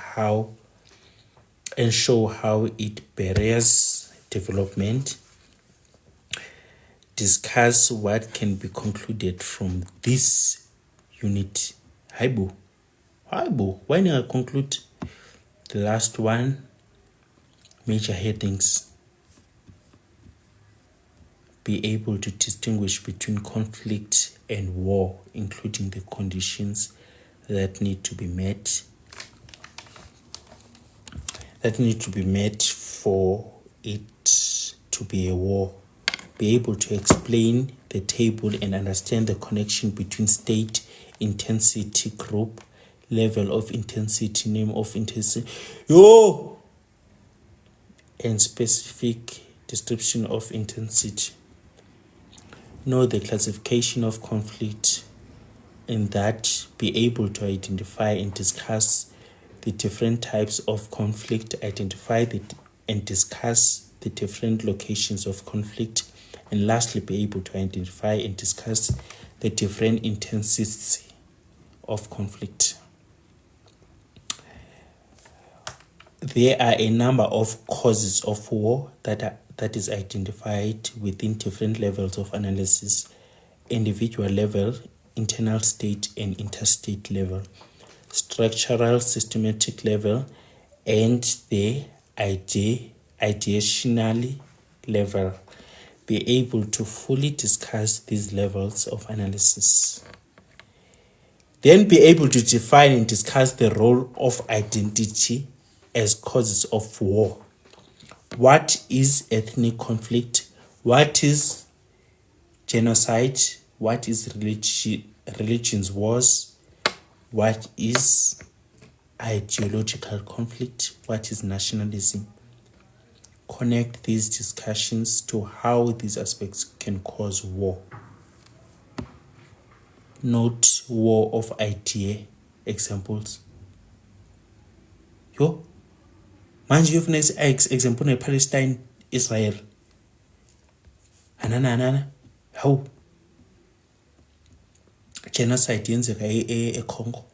show how it barriers development, discuss what can be concluded from this unit. Haibo, why not conclude? The last one, major headings. Be able to distinguish between conflict and war, including the conditions that need to be met. that need to be met for it to be a war. Be able to explain the table and understand the connection between state, intensity, group, level of intensity, name of intensity, and specific description of intensity. Know the classification of conflict, in that be able to identify and discuss the different types of conflict, identify and discuss the different locations of conflict, and lastly be able to identify and discuss the different intensities of conflict. There are a number of causes of war that is identified within different levels of analysis: individual level, internal state and interstate level, structural systematic level, and the ideational level. Be able to fully discuss these levels of analysis. Then be able to define and discuss the role of identity as causes of war. What is ethnic conflict? What is genocide? What is religions wars? What is ideological conflict? What is nationalism? Connect these discussions to how these aspects can cause war. Note war of idea examples. Manje yofuna example ne-Palestine, Israel. Anana. How? Genocide yenzeka e-Congo.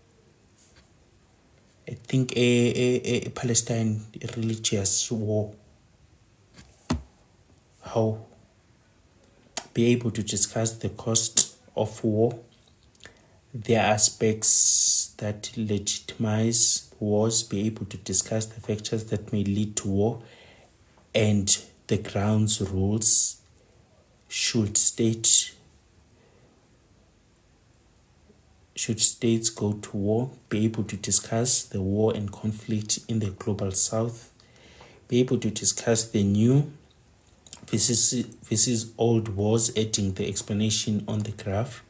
I think a Palestine religious war. How? Be able to discuss the cost of war, the aspects that legitimize wars, be able to discuss the factors that may lead to war, and the grounds rules. Should states go to war? Be able to discuss the war and conflict in the global south. Be able to discuss the new versus old wars, adding the explanation on the graph.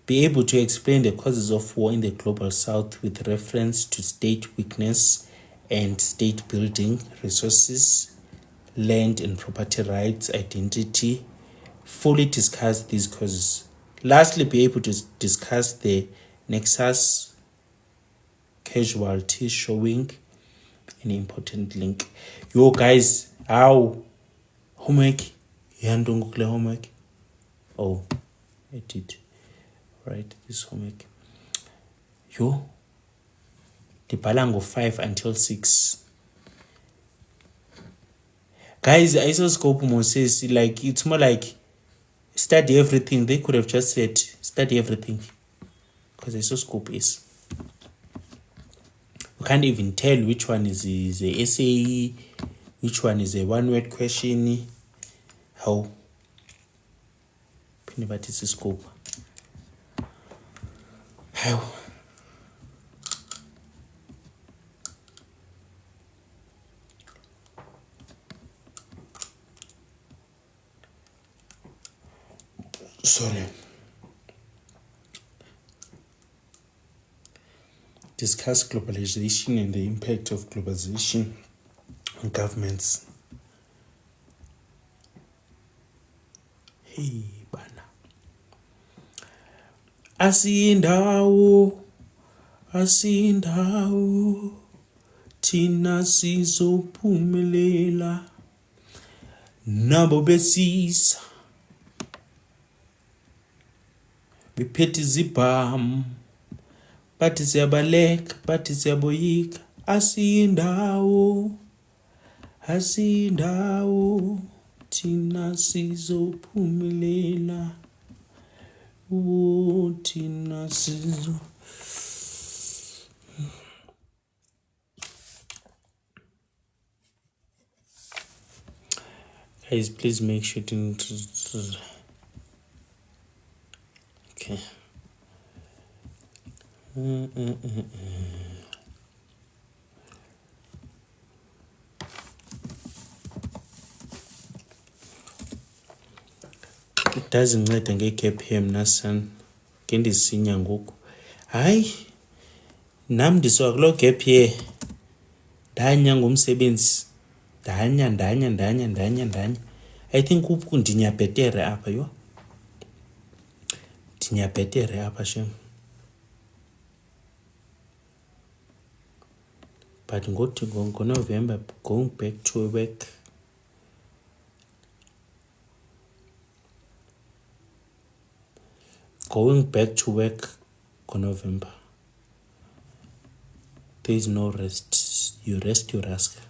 Be able to explain the causes of war in the global south with reference to state weakness and state building, resources, land and property rights, identity. Fully discuss these causes. Lastly, be able to discuss the nexus, casualty, showing an important link. Yo guys, how? Homework? Yandongukle homework? Oh, I did. Right, this homework. Yo, ndibhala ngo-5 until 6. Guys, isoscope Moses, like, it's more like study everything. They could have just said study everything, because isoscope is, you can't even tell which one is a essay, which one is a one-word question. How? But it's a scope. How? Sorry. Discuss globalization and the impact of globalization on governments. Hey, bana. Asindawo, thina sizophumelela, nabo besisa, bephethe izibhamu, bathi siyabaleka, bathi siyaboyika. Asindawo, thina sizophumelela, thina sizo. Guys, please make sure to... Okay. ndazinceda nge-gap year mna son ngendisinya ngoku. Hayi nam ndisoka kuloo gap year ndanya ngomsebenzi ndanya. I think ndinyabhetere apha yho, ndinyabhetere apha shem. But ngoNovember going back to work. Going back to work ngoNovember. There is no rest. You rest your rascal.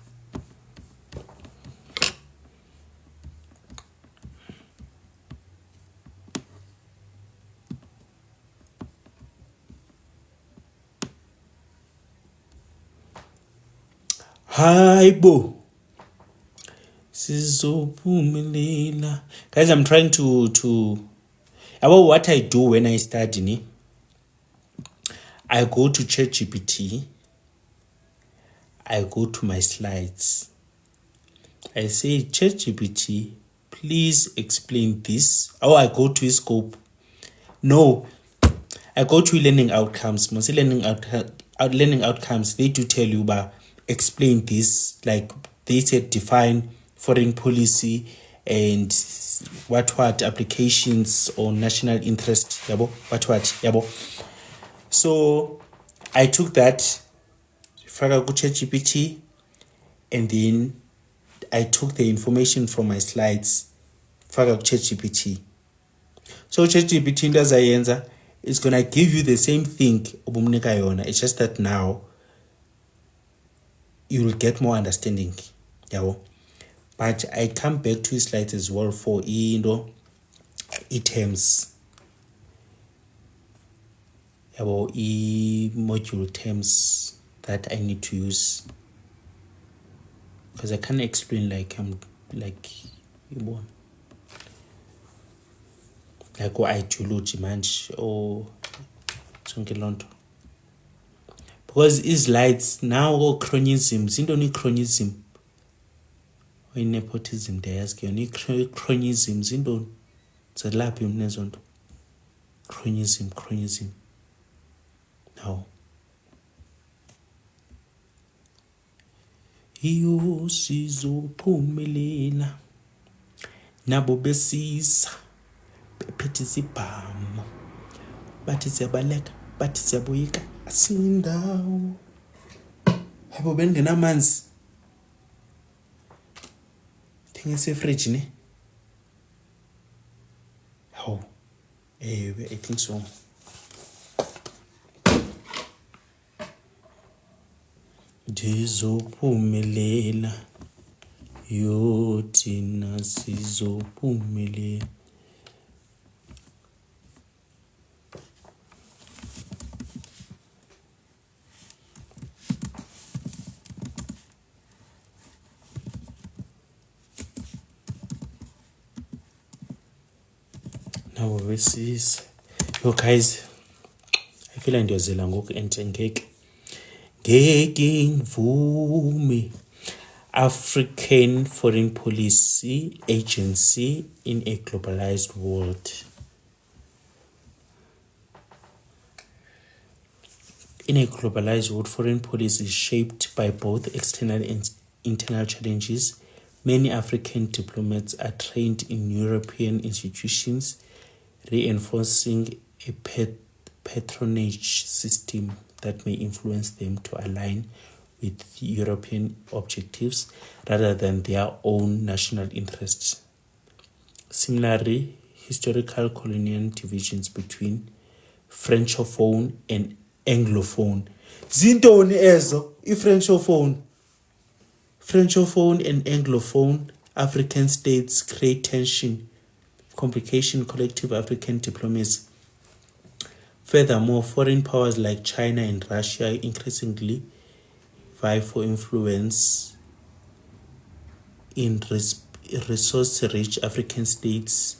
Hi bo. Sizophumelela. Guys, I'm trying to about what I do when I study. I go to ChatGPT. I go to my slides. I say, ChatGPT, please explain this. Or I go to scope. No, I go to learning outcomes. Most learning outcomes, they do tell you about explain this. Like they said, define foreign policy and what applications or national interest. Yabo, what yabo. So I took that. Further go ChatGPT, and then I took the information from my slides. Further ChatGPT. So ChatGPT does answer. It's gonna give you the same thing. It's just that now you will get more understanding. Yeah. But I come back to his slides as well for terms. About module terms that I need to use, because I can't explain like ideology manch or something. Because his lights now or chronism, sindoni chronism or nepotism they ask you ni chronism sindoni zelaphi mnezonto chronism now iyo sizophumelela nabo besisa bephethe isibhamu bathi siyabaleka bathi siyaboyika asindawo yabo bengenamanzi thingise efridge ne how I think so. Ndizophumelela yo thina sizophumelela. Now we see yo guys, I feel like ndiyozela ngoku ngeke ngivume African Foreign Policy Agency in a globalized world. In a globalized world, foreign policy is shaped by both external and internal challenges. Many African diplomats are trained in European institutions, reinforcing a patronage system that may influence them to align with European objectives rather than their own national interests. Similarly, historical colonial divisions between Francophone and Anglophone. Zintoni ezo i-Francophone? Francophone and Anglophone African states create tension, complication, collective African diplomacy. Furthermore, foreign powers like China and Russia increasingly vie for influence in resource-rich African states,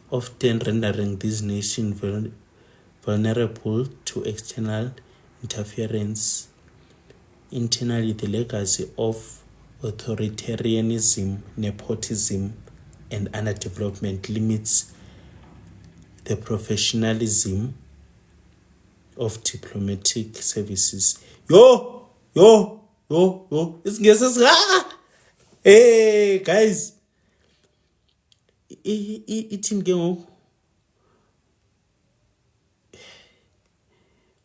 often rendering these nations vulnerable to external interference. Internally, the legacy of authoritarianism, nepotism, and underdevelopment limits the professionalism of diplomatic services. Yo! Hey, guys. Eating game.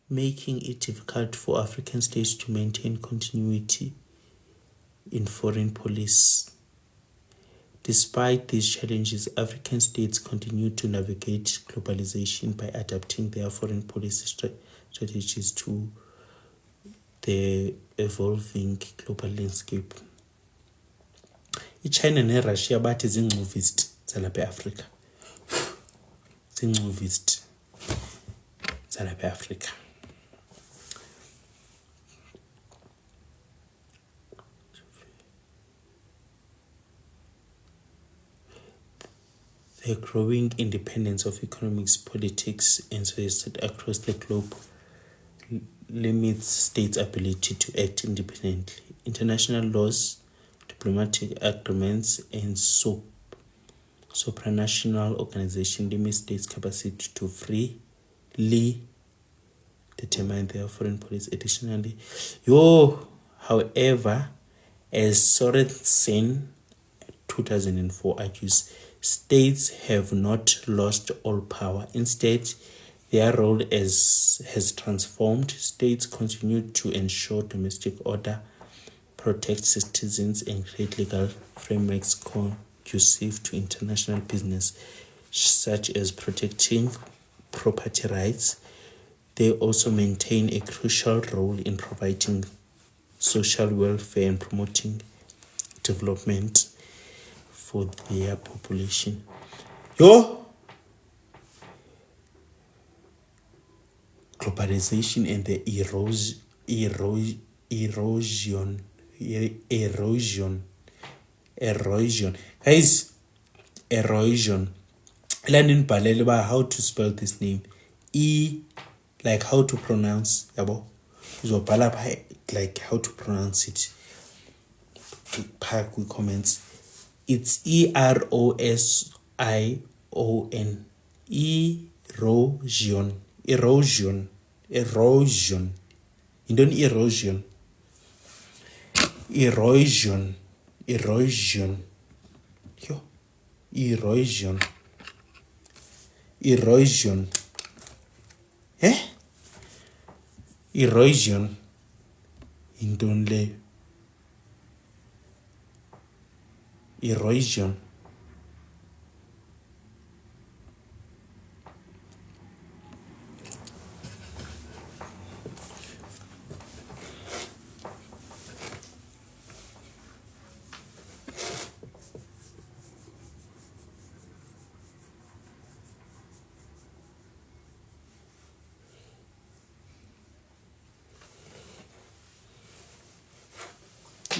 Making it difficult for African states to maintain continuity in foreign policy. Despite these challenges, African states continue to navigate globalization by adapting their foreign policy strategies to the evolving global landscape. China and Russia bathi zingcuvist zalapha eAfrica. Zingcuvist zalapha eAfrica. The growing independence of economics, politics, and society across the globe limits states' ability to act independently. International laws, diplomatic agreements, and supranational organizations limit states' capacity to freely determine their foreign policy. Additionally, however, as Sorensen 2004 argues, states have not lost all power. Instead, their role has transformed. States continue to ensure domestic order, protect citizens, and create legal frameworks conducive to international business, such as protecting property rights. They also maintain a crucial role in providing social welfare and promoting development for their population. Globalization and the erosion. Guys, erosion. Learning Balelba how to spell this name. Like how to pronounce. Like how to pronounce it. Park with comments. It's EROSION. Erosion. You don't erosion. Erosion. Erosion. Erosion. Indonle. Erosion.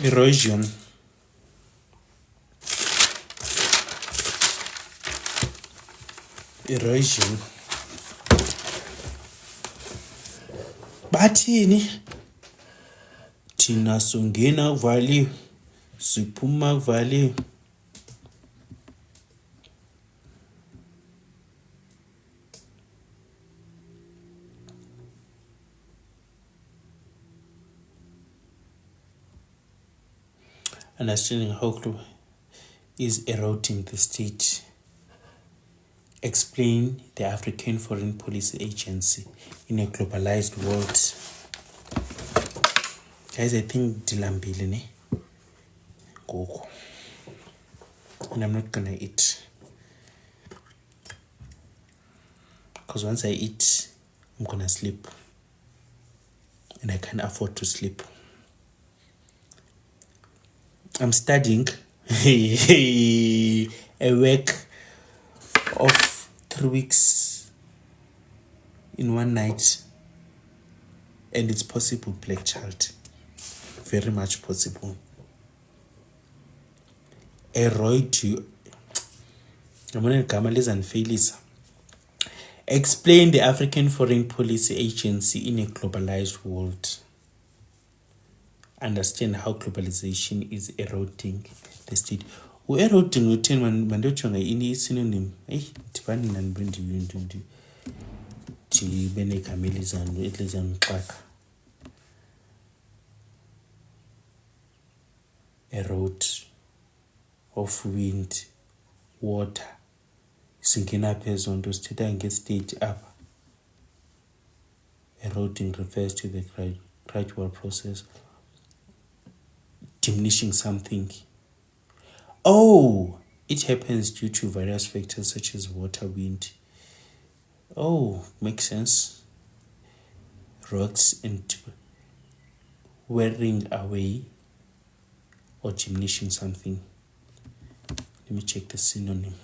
Erosion. Erosion. Bathini thina songena kuvaliwe siphuma kuvaliwe. Understanding how global is eroding the state. Explain the African Foreign Policy Agency in a globalized world. Guys, I think dilambile ne gogo. And I'm not gonna eat. Because once I eat, I'm gonna sleep. And I can't afford to sleep. I'm studying a week of 3 weeks in one night, and it's possible, black child, very much possible. Explain the African Foreign Policy Agency in a globalized world. Understand how globalization is eroding the state. U-eroding utheni mandiyojonga i-synonym. Eyi, ndibani nani ndibe negama elizandixaka. Erode of wind, water. Singena phi ezo nto sithetha nge-state apha. Eroding refers to the gradual process diminishing something. Oh, it happens due to various factors such as water, wind. Oh, makes sense. Rocks and wearing away or diminishing something. Let me check the synonym.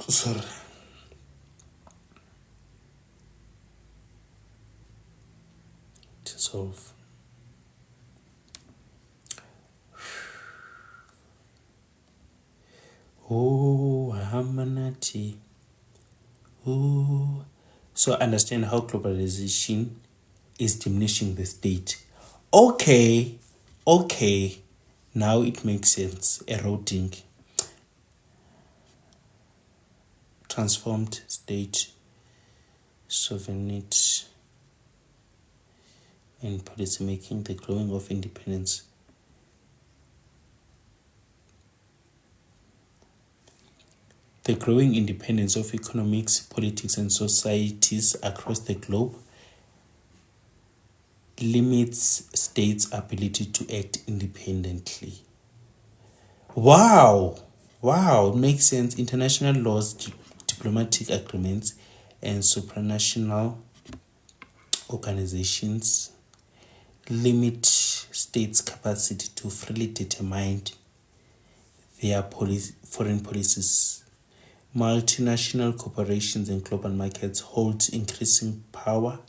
Sorry. Dissolve. Oh, Hamanati. Oh. So understand how globalization is diminishing the state. Okay. Now it makes sense. Eroding. Transformed state. Sovereignty and policy making. The growing of independence. The growing independence of economics, politics, and societies across the globe limits states' ability to act independently. Wow, it makes sense. International laws, diplomatic agreements, and supranational organizations limit states' capacity to freely determine their foreign policies. Multinational corporations and global markets hold increasing power,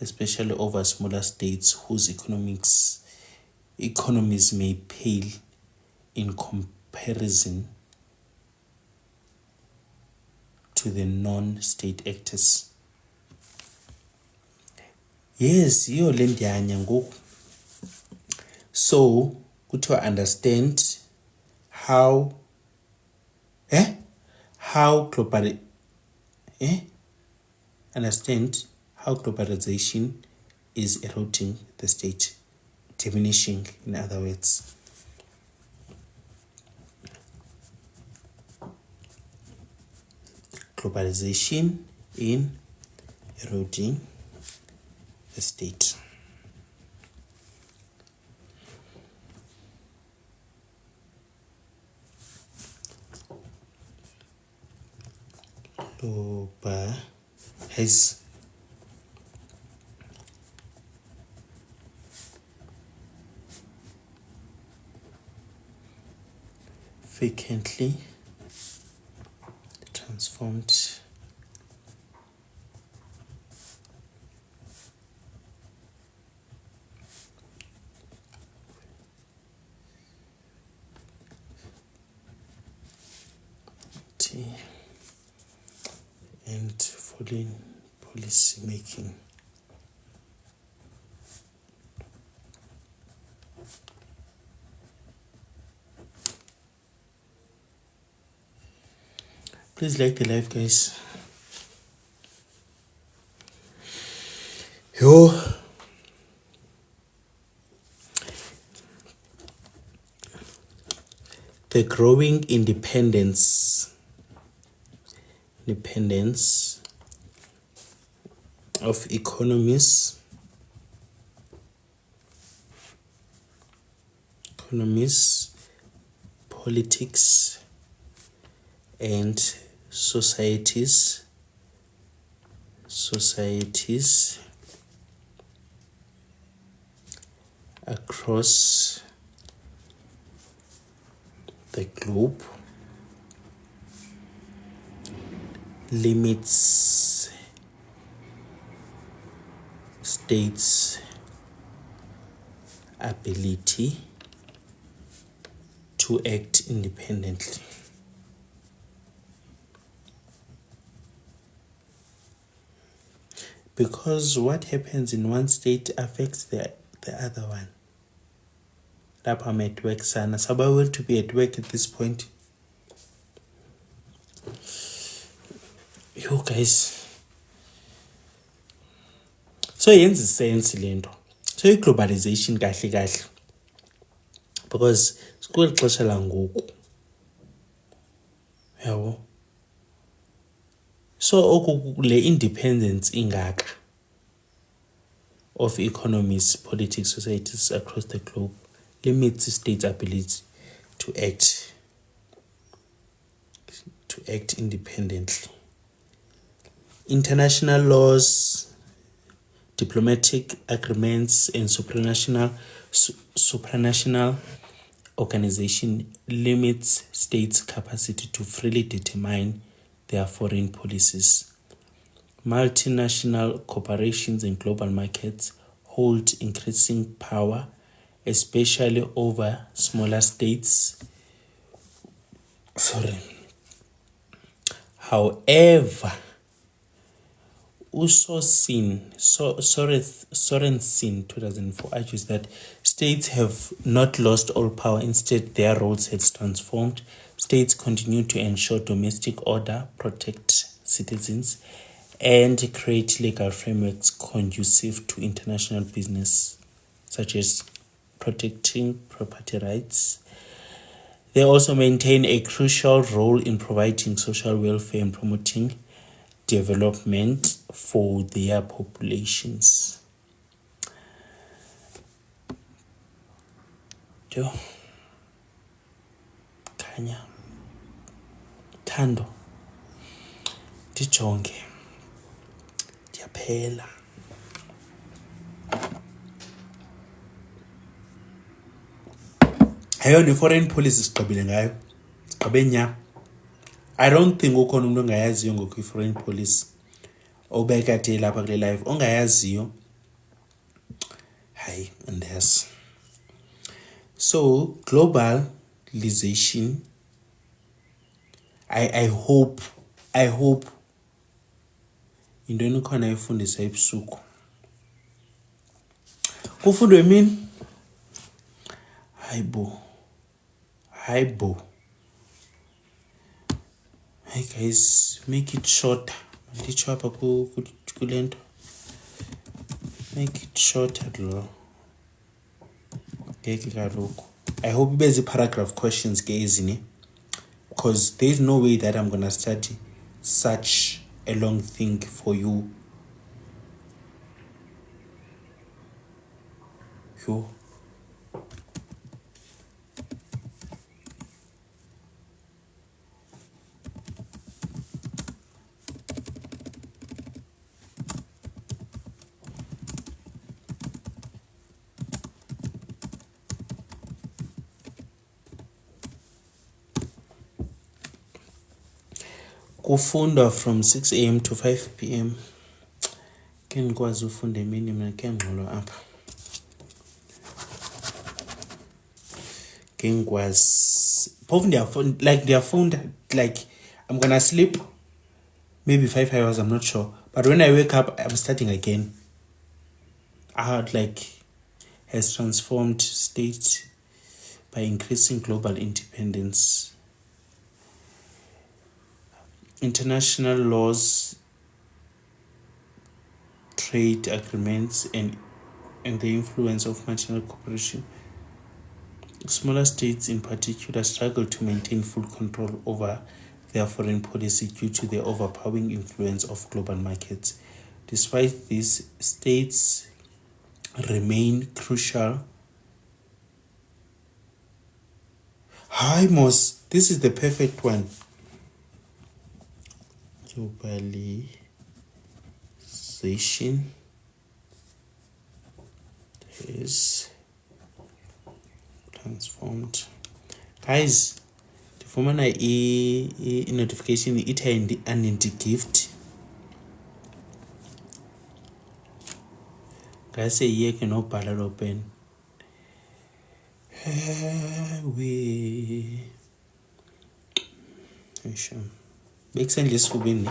especially over smaller states whose economies may pale in comparison to the non-state actors. Yes, you're ngoku. So, to understand how globalization is eroding the state, diminishing, in other words. Globalization in eroding the state. Has vacantly transformed and foreign policy making. Please like the live, guys. The growing independence of economies, politics, and societies across the globe limits states' ability to act independently. because what happens in one state affects the other one. Lapha I'm at work sana. So I will to be at work at this point. You guys. So yenza sense lento. So globalization kahle because sikule xesha langoku. Yabo. So le independence ingaka of economies, politics, societies across the globe limits the state's ability to act independently. International laws, diplomatic agreements, and supranational organization limits states' capacity to freely determine their foreign policies. Multinational corporations and global markets hold increasing power, especially over smaller states. However, Sorensen 2004 argues that states have not lost all power. Instead, their roles have transformed. States continue to ensure domestic order, protect citizens, and create legal frameworks conducive to international business, such as protecting property rights. They also maintain a crucial role in providing social welfare and promoting development for their populations. Kanya Thando ndijonge ndiyaphela. Ayona foreign policy sigqibile ngayo. Sigqibe nya. I don't think ukhona umuntu ongayaziyo ngokwi foreign policy obekade lapha kule live ongayaziyo. Hayi, andazi. So globalization, I hope into enikhona ifundisa ebusuku kufundwe mini. Hayibo. Hey guys, make it shorter. Nditsho apha kule nto. Make it shorter lo. Ngeke kaloku. I hope ibe zi-paragraph questions ke ezini, because there's no way that I'm gonna study such a long thing for you. Kufundwa from 6 a.m. to 5 p.m. Ke ngikwazi ufunda emini mina ke ngxolo apha. Ke ngikwazi phofu ndiyafunda like I'm gonna sleep maybe 5 hours, I'm not sure, but when I wake up I'm starting again. Art has transformed state by increasing global independence. International laws, trade agreements, and the influence of multinational corporations. Smaller states in particular struggle to maintain full control over their foreign policy due to the overpowering influence of global markets. Despite this, states remain crucial. Hi, Mos. This is the perfect one. Globalization is transformed. Guys, the former notification it an gift. Guys, say here can open open. We Big send this for me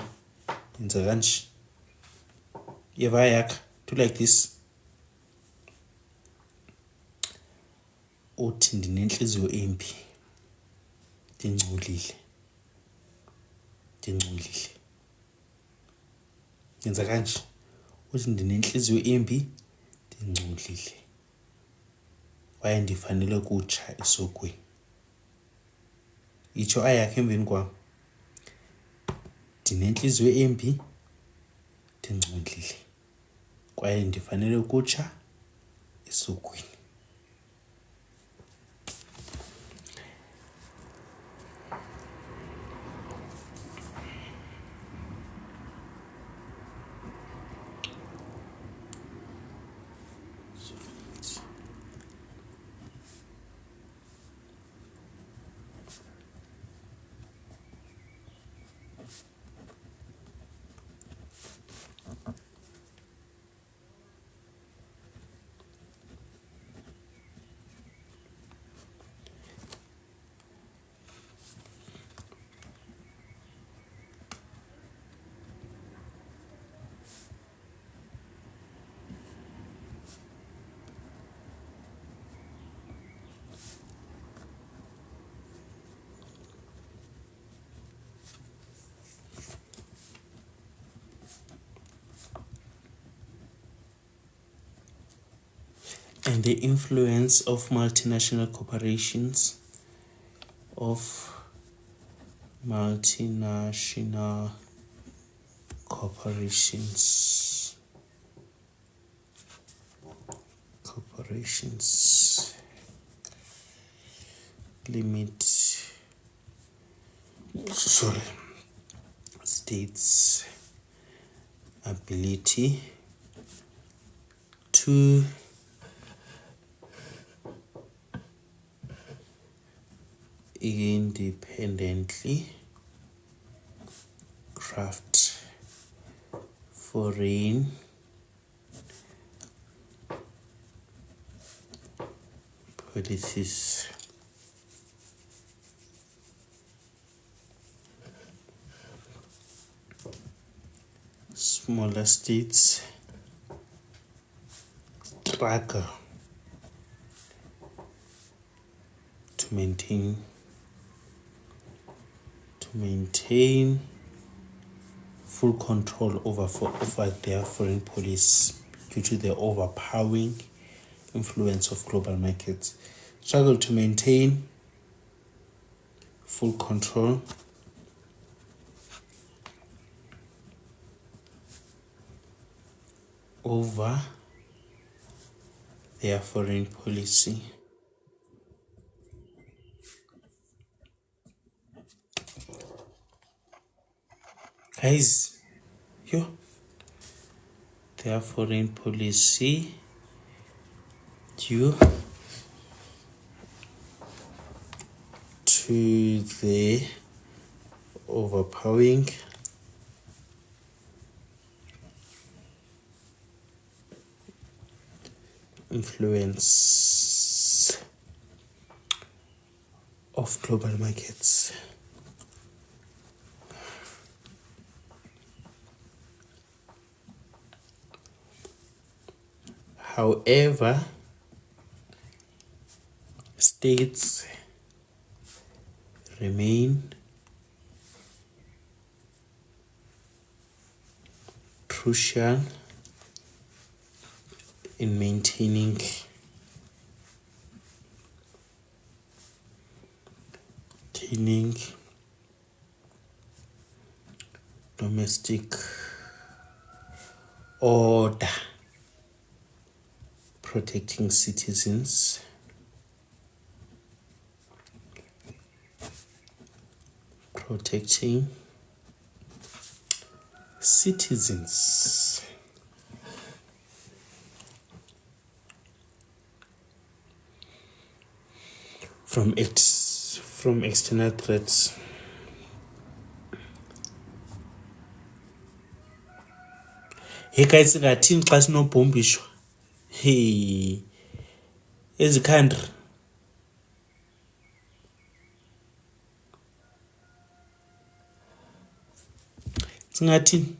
in the lunch. yeva yakha, do like this. Uthi ndinentliziyo embi, ndingcolile. Yenza kanje. Uthi ndinentliziyo embi, ndingcolile. Kwaye ndifanele kutsha esokweni. Itsho ayakhe emveni kwam. Ndinentliziyo embi, ndingcolile. Kwaye ndifanele kutsha esokweni. And the influence of multinational corporations, limit states' ability to independently craft foreign policies. Smaller states struggle to maintain full control over their foreign policy due to the overpowering influence of global markets. Struggle to maintain full control over their foreign policy. Guys, their foreign policy due to the overpowering influence of global markets. However, states remain crucial in maintaining domestic order, protecting citizens, from external threats. Hey guys, singathini xa sinobhombishwa? Hey, ezi country singathini?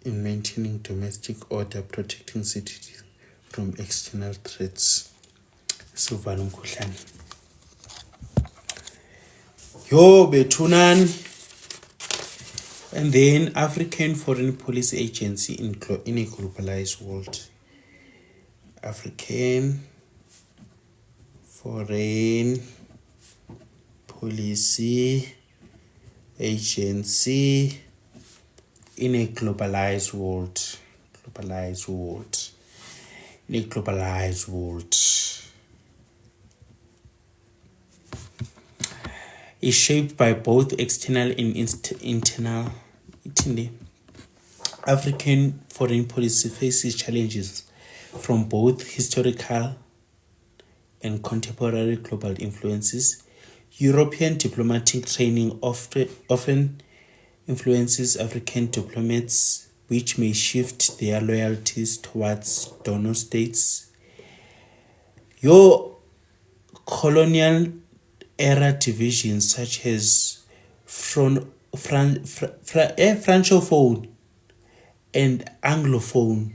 in maintaining domestic order, protecting citizens from external threats. Sivala umkhuhlane. Yo bethunani. And then African Foreign Policy Agency in a globalized world. African Foreign Policy Agency in a globalized world. In a globalized world. Is shaped by both external and internal. African foreign policy faces challenges from both historical and contemporary global influences. European diplomatic training often influences African diplomats, which may shift their loyalties towards donor states. Your colonial era divisions such as Francophone and Anglophone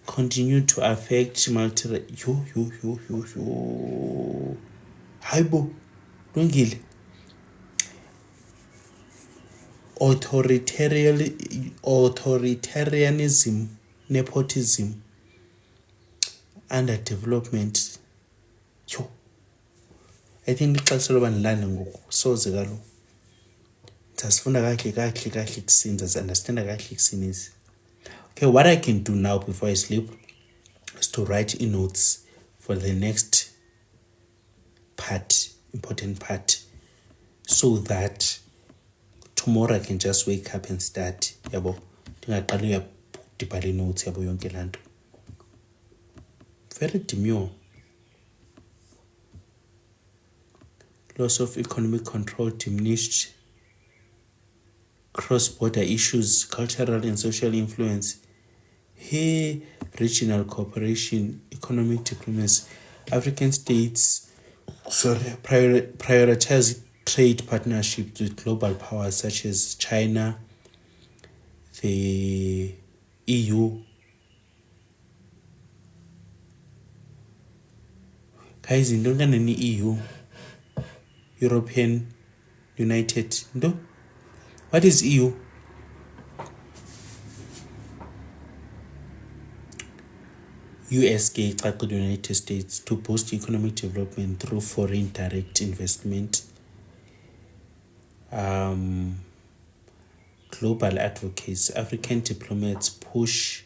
continue to affect authoritarianism, nepotism, underdevelopment. I think ixesha loba ndilanda ngoku soze kaloku ndasifunda kahle kusini, ndazi-understanda kahle kusini esi. Okay, what I can do now before I sleep is to write in notes for the next part, important part, so that tomorrow I can just wake up and start. Yabo, ndingaqali uyadibhala notes yabo yonke laa nto. Very demure. Loss of economic control, diminished cross-border issues, cultural and social influence, regional cooperation, economic diplomacy. African states prioritize trade partnerships with global powers such as China, the EU. Guys, in don't any EU, European United. No? What is EU? USK, the United States, to boost economic development through foreign direct investment. Global advocates, African diplomats push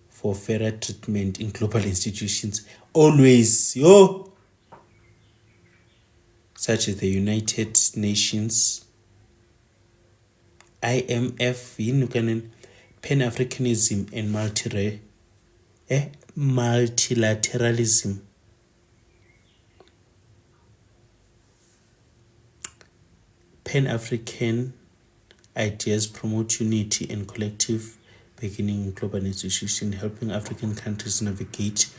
for fairer treatment in global institutions. Always, such as the United Nations, IMF, Pan-Africanism and multilateralism. Pan-African ideas promote unity and collective beginning in global institutions, helping African countries navigate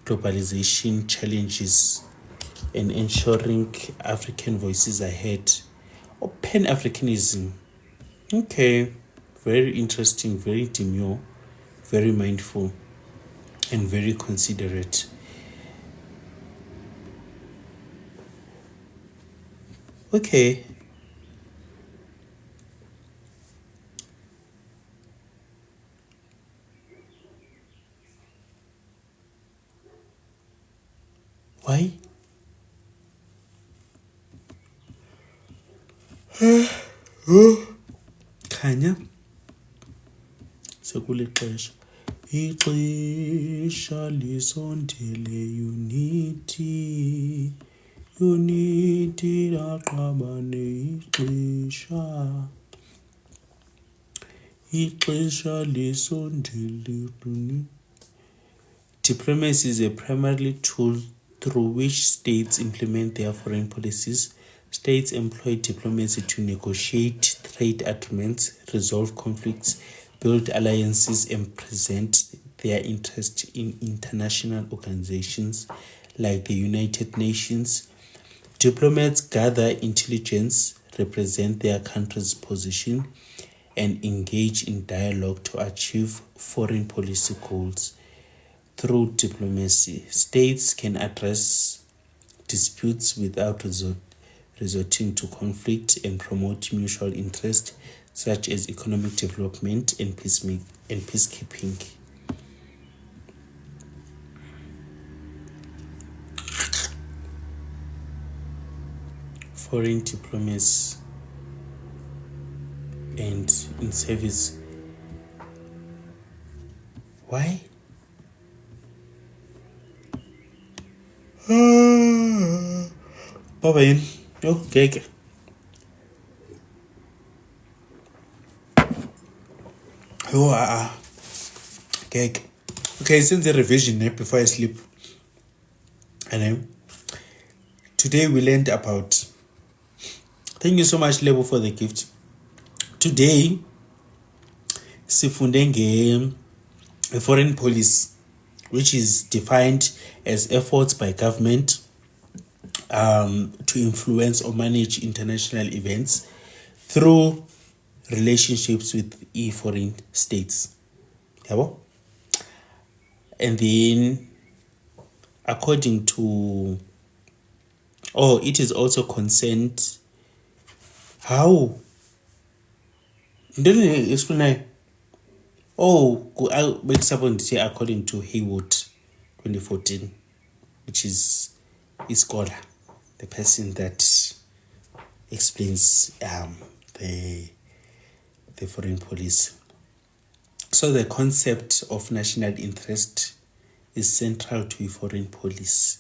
globalization challenges and ensuring African voices ahead. Pan-Africanism. Okay, very interesting, very demure, very mindful, and very considerate. Okay. Why? Khanya sekule xesha ixesha lisondele unity laqabane ixesha lisondele. Diplomacy is a primary tool through which states implement their foreign policies. States employ diplomacy to negotiate trade agreements, resolve conflicts, build alliances, and present their interest in international organizations like the United Nations, Diplomats gather intelligence, represent their country's position, and engage in dialogue to achieve foreign policy goals. Through diplomacy, states can address disputes without resorting to conflict and promote mutual interest such as economic development and peacekeeping. Foreign diplomacy and in service. Why? Baba yini? Okay. Okay, since the revision before I sleep. And today we learned about. Thank you so much, Lebo, for the gift. Today, sifunde a foreign policy, which is defined as efforts by government to influence or manage international events through relationships with foreign states. And then, according to, it is also consent. How? Don't explain. According to Haywood 2014, which is a scholar, the person that explains the foreign policy. So the concept of national interest is central to a foreign policy,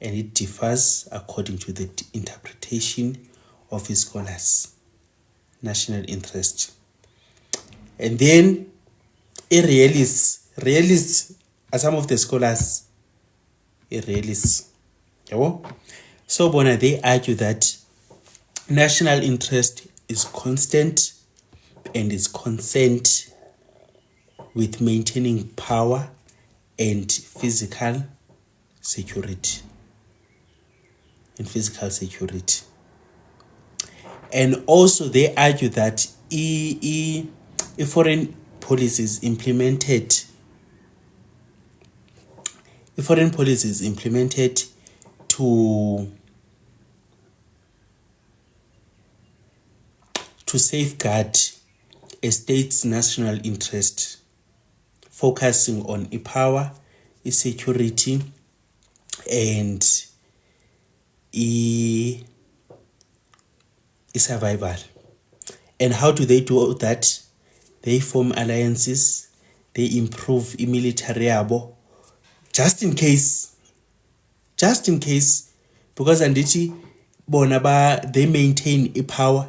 and it differs according to the interpretation of his scholars. National interest. And then realists are some of the scholars realists. So they argue that national interest is constant and is consent with maintaining power and physical security. And also they argue that if foreign policy is implemented to safeguard a state's national interest, focusing on power, security, and survival. And how do they do that? They form alliances, they improve military abo, just in case, because anditi bonaba they maintain power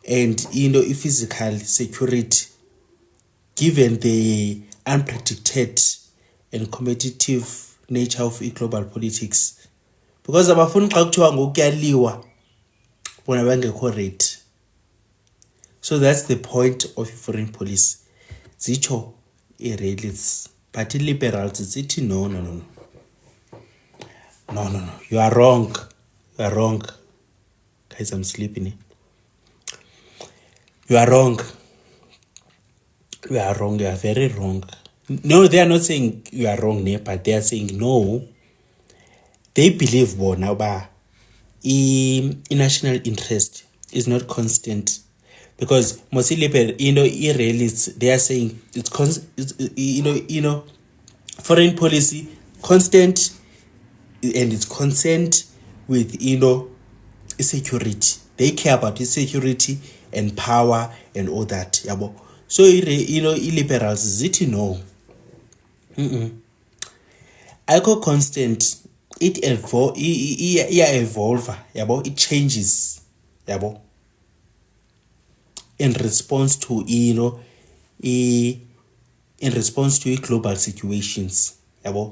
and physical security given the unpredicted and competitive nature of global politics, because abafuni xa kuthiwa ngokuyaliwa bona bangekho ready. So that's the point of foreign policy. Zicho realists, but liberals zithi no. You are wrong. Guys, I'm sleeping. You are wrong. You are very wrong. No, they are not saying you are wrong, but they are saying no. They believe national interest is not constant, because most realists, they are saying it's foreign policy constant and it's consent with security. They care about security and power and all that. So liberals zithi no. Aiko constant, it evolve, it changes, in response to global situations.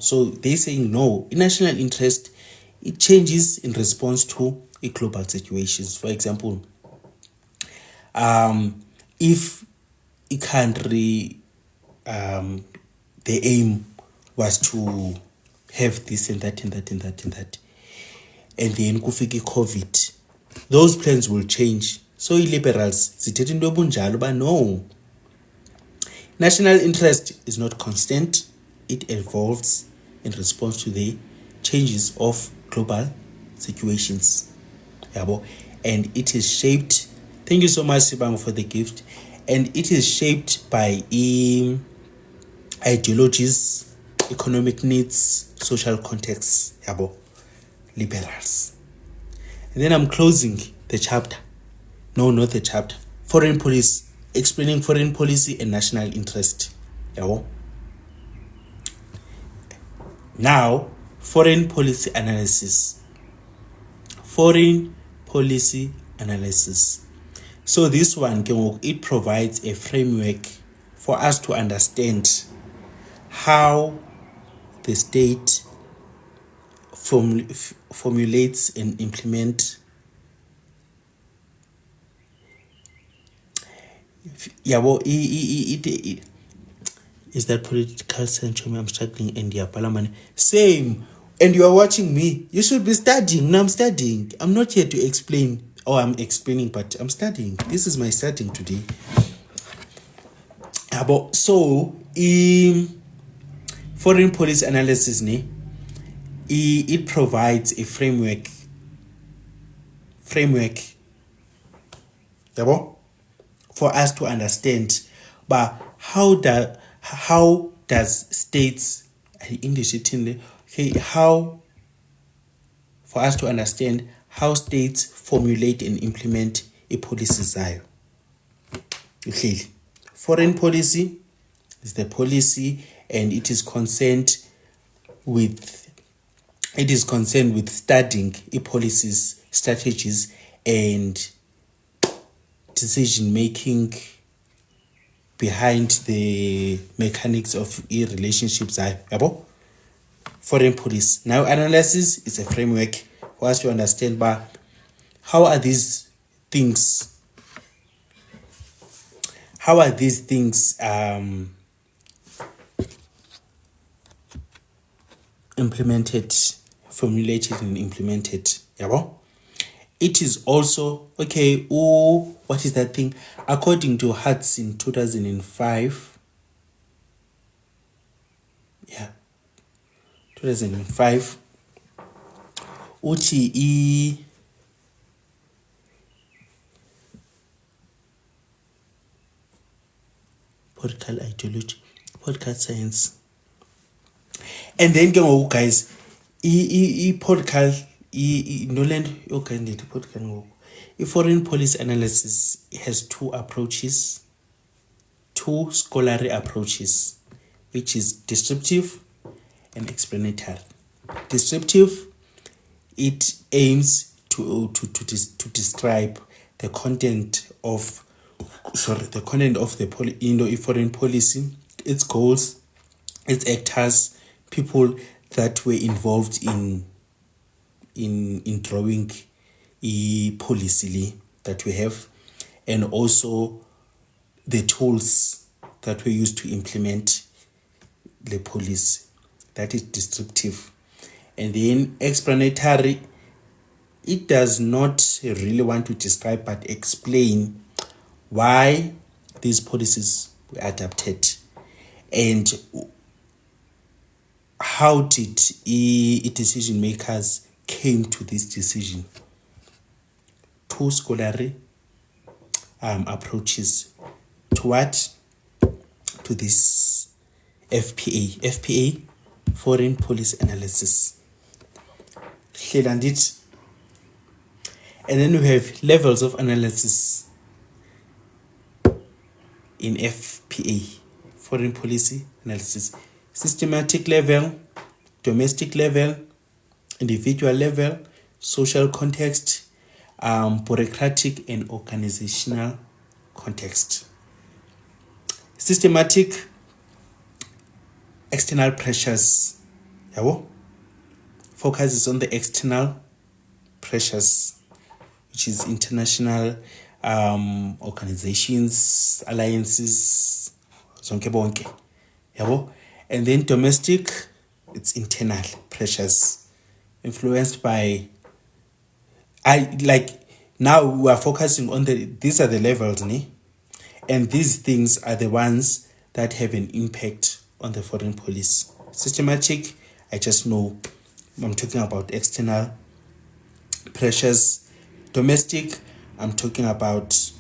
So they saying no, national interest, it changes in response to global situations. For example, if a country, the aim was to have this and that, and then kufike COVID, those plans will change. So liberals zithetha into obunjalo ba no, national interest is not constant, it evolves in response to the changes of global situations. Yabo, and it is shaped, thank you so much Sibang for the gift, and it is shaped by ideologies, economic needs, social contexts. Yabo, liberals. And then I'm closing the chapter. No, not the chapter. Foreign policy, explaining foreign policy and national interest. Yabo. Now, foreign policy analysis. Foreign policy analysis. So this one, it provides a framework for us to understand how the state formulates and implement is that political century I'm struggling and parliament same, and you are watching me, you should be studying. Now I'm studying, I'm not here to explain, or I'm explaining, but I'm studying. This is my studying today. So foreign policy analysis it provides a framework for us to understand, but how does states English how for us to understand how states formulate and implement a policy zayo. Foreign policy is the policy, and it is concerned with studying policies, strategies, and decision making behind the mechanics of relationships. Foreign policy. Now analysis is a framework for us to understand how are these things implemented, formulated and implemented. It is also what is that thing? According to Hertz in 2005, 2005, uthi political ideology, political science, and then guys, political foreign policy analysis has two scholarly approaches, which is descriptive and explanatory. Descriptive, it aims to describe the content of the foreign policy, its goals, its actors, people that were involved in drawing a policy that we have, and also the tools that we use to implement the policy. That is descriptive. And then explanatory, it does not really want to describe but explain why these policies were adopted and how did decision makers came to this decision. Two scholarly approaches to what? To this FPA, foreign policy analysis. And then we have levels of analysis in FPA, foreign policy analysis. Systematic level, domestic level, individual level, social context, bureaucratic and organizational context. Systematic, external pressures. Focuses on the external pressures, which is international organizations, alliances, zonke bonke. And then domestic, it's internal pressures influenced by I like now we are focusing on these are the levels, ne? And these things are the ones that have an impact on the foreign policy. Systematic, I just know I'm talking about external pressures. Domestic, I'm talking about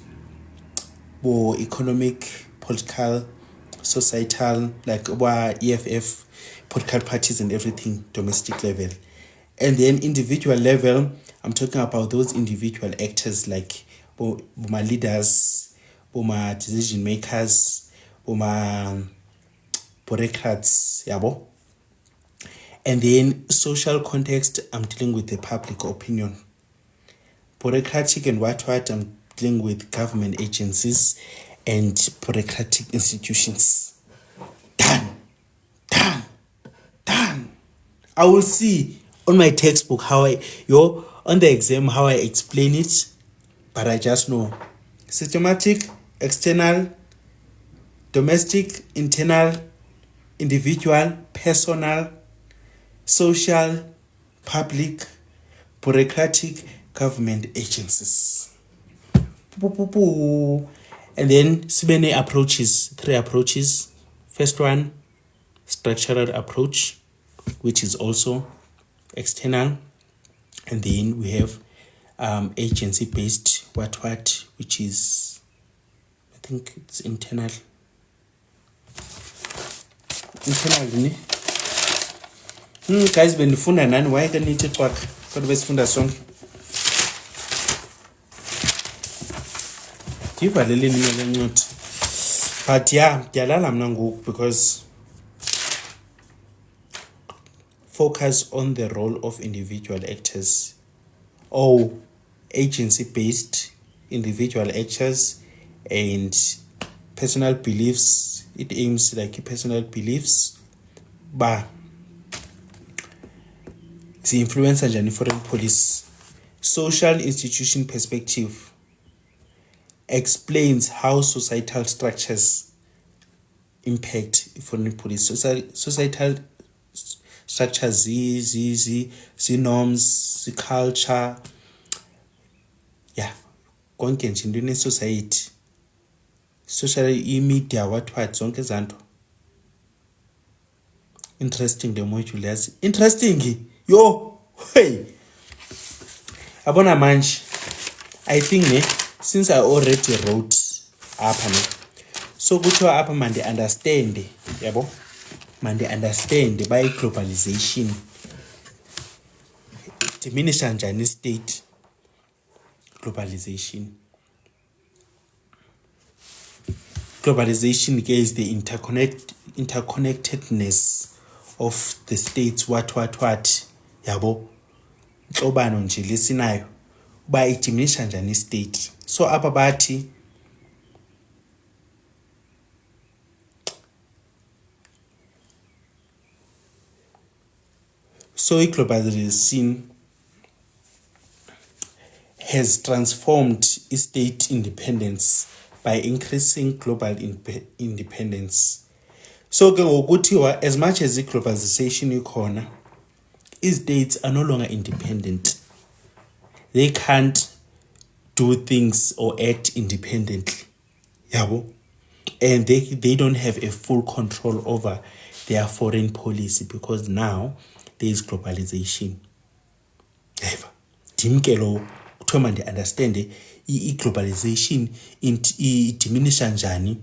more economic, political, societal, like EFF, political parties and everything, domestic level. And then individual level, I'm talking about those individual actors like my leaders, my decision makers, my bureaucrats, yabo. And then social context, I'm dealing with the public opinion. Bureaucratic and what, I'm dealing with government agencies and bureaucratic institutions. Done. I will see on my textbook on the exam how I explain it, but I just know systematic, external, domestic, internal, individual, personal, social, public, bureaucratic, government agencies. And then so many approaches, 3 approaches. First one, structural approach, which is also external. And then we have agency-based which is, I think it's internal. Ne? Guys, benifunda nani? Why can you talk? Kodwa besifunda sonke. Ndivalele nini le ncwadi. But yeah, ndiyalala mna ngoku because focus on the role of individual actors or agency-based individual actors and personal beliefs. It aims like personal beliefs, but the influence njani foreign policy. Social institution perspective explains how societal structures impact foreign policy. Societal structures, the norms, the culture, yeah, konke nje into society, social media, what zonke zanto. Interesting the module yazi. Interesting. Yo, hey. Abona manje. I think since I already wrote up so kuthiwa apha mande understand, yabo? Mande understand by globalization. Diminish njani state globalization. Globalization is the interconnectedness of the states, what, yabo. Nhlobano nje lesinayo ba idiminisha njani state. So apha bathi so globalization has transformed state independence by increasing global independence. So ke ngokuthiwa as much as globalization ikhona, states are no longer independent. They can't do things or act independently. Yabo? And they don't have a full control over their foreign policy because now there is globalization. Dimkelo kuthiwa manje understand globalization diminisha njani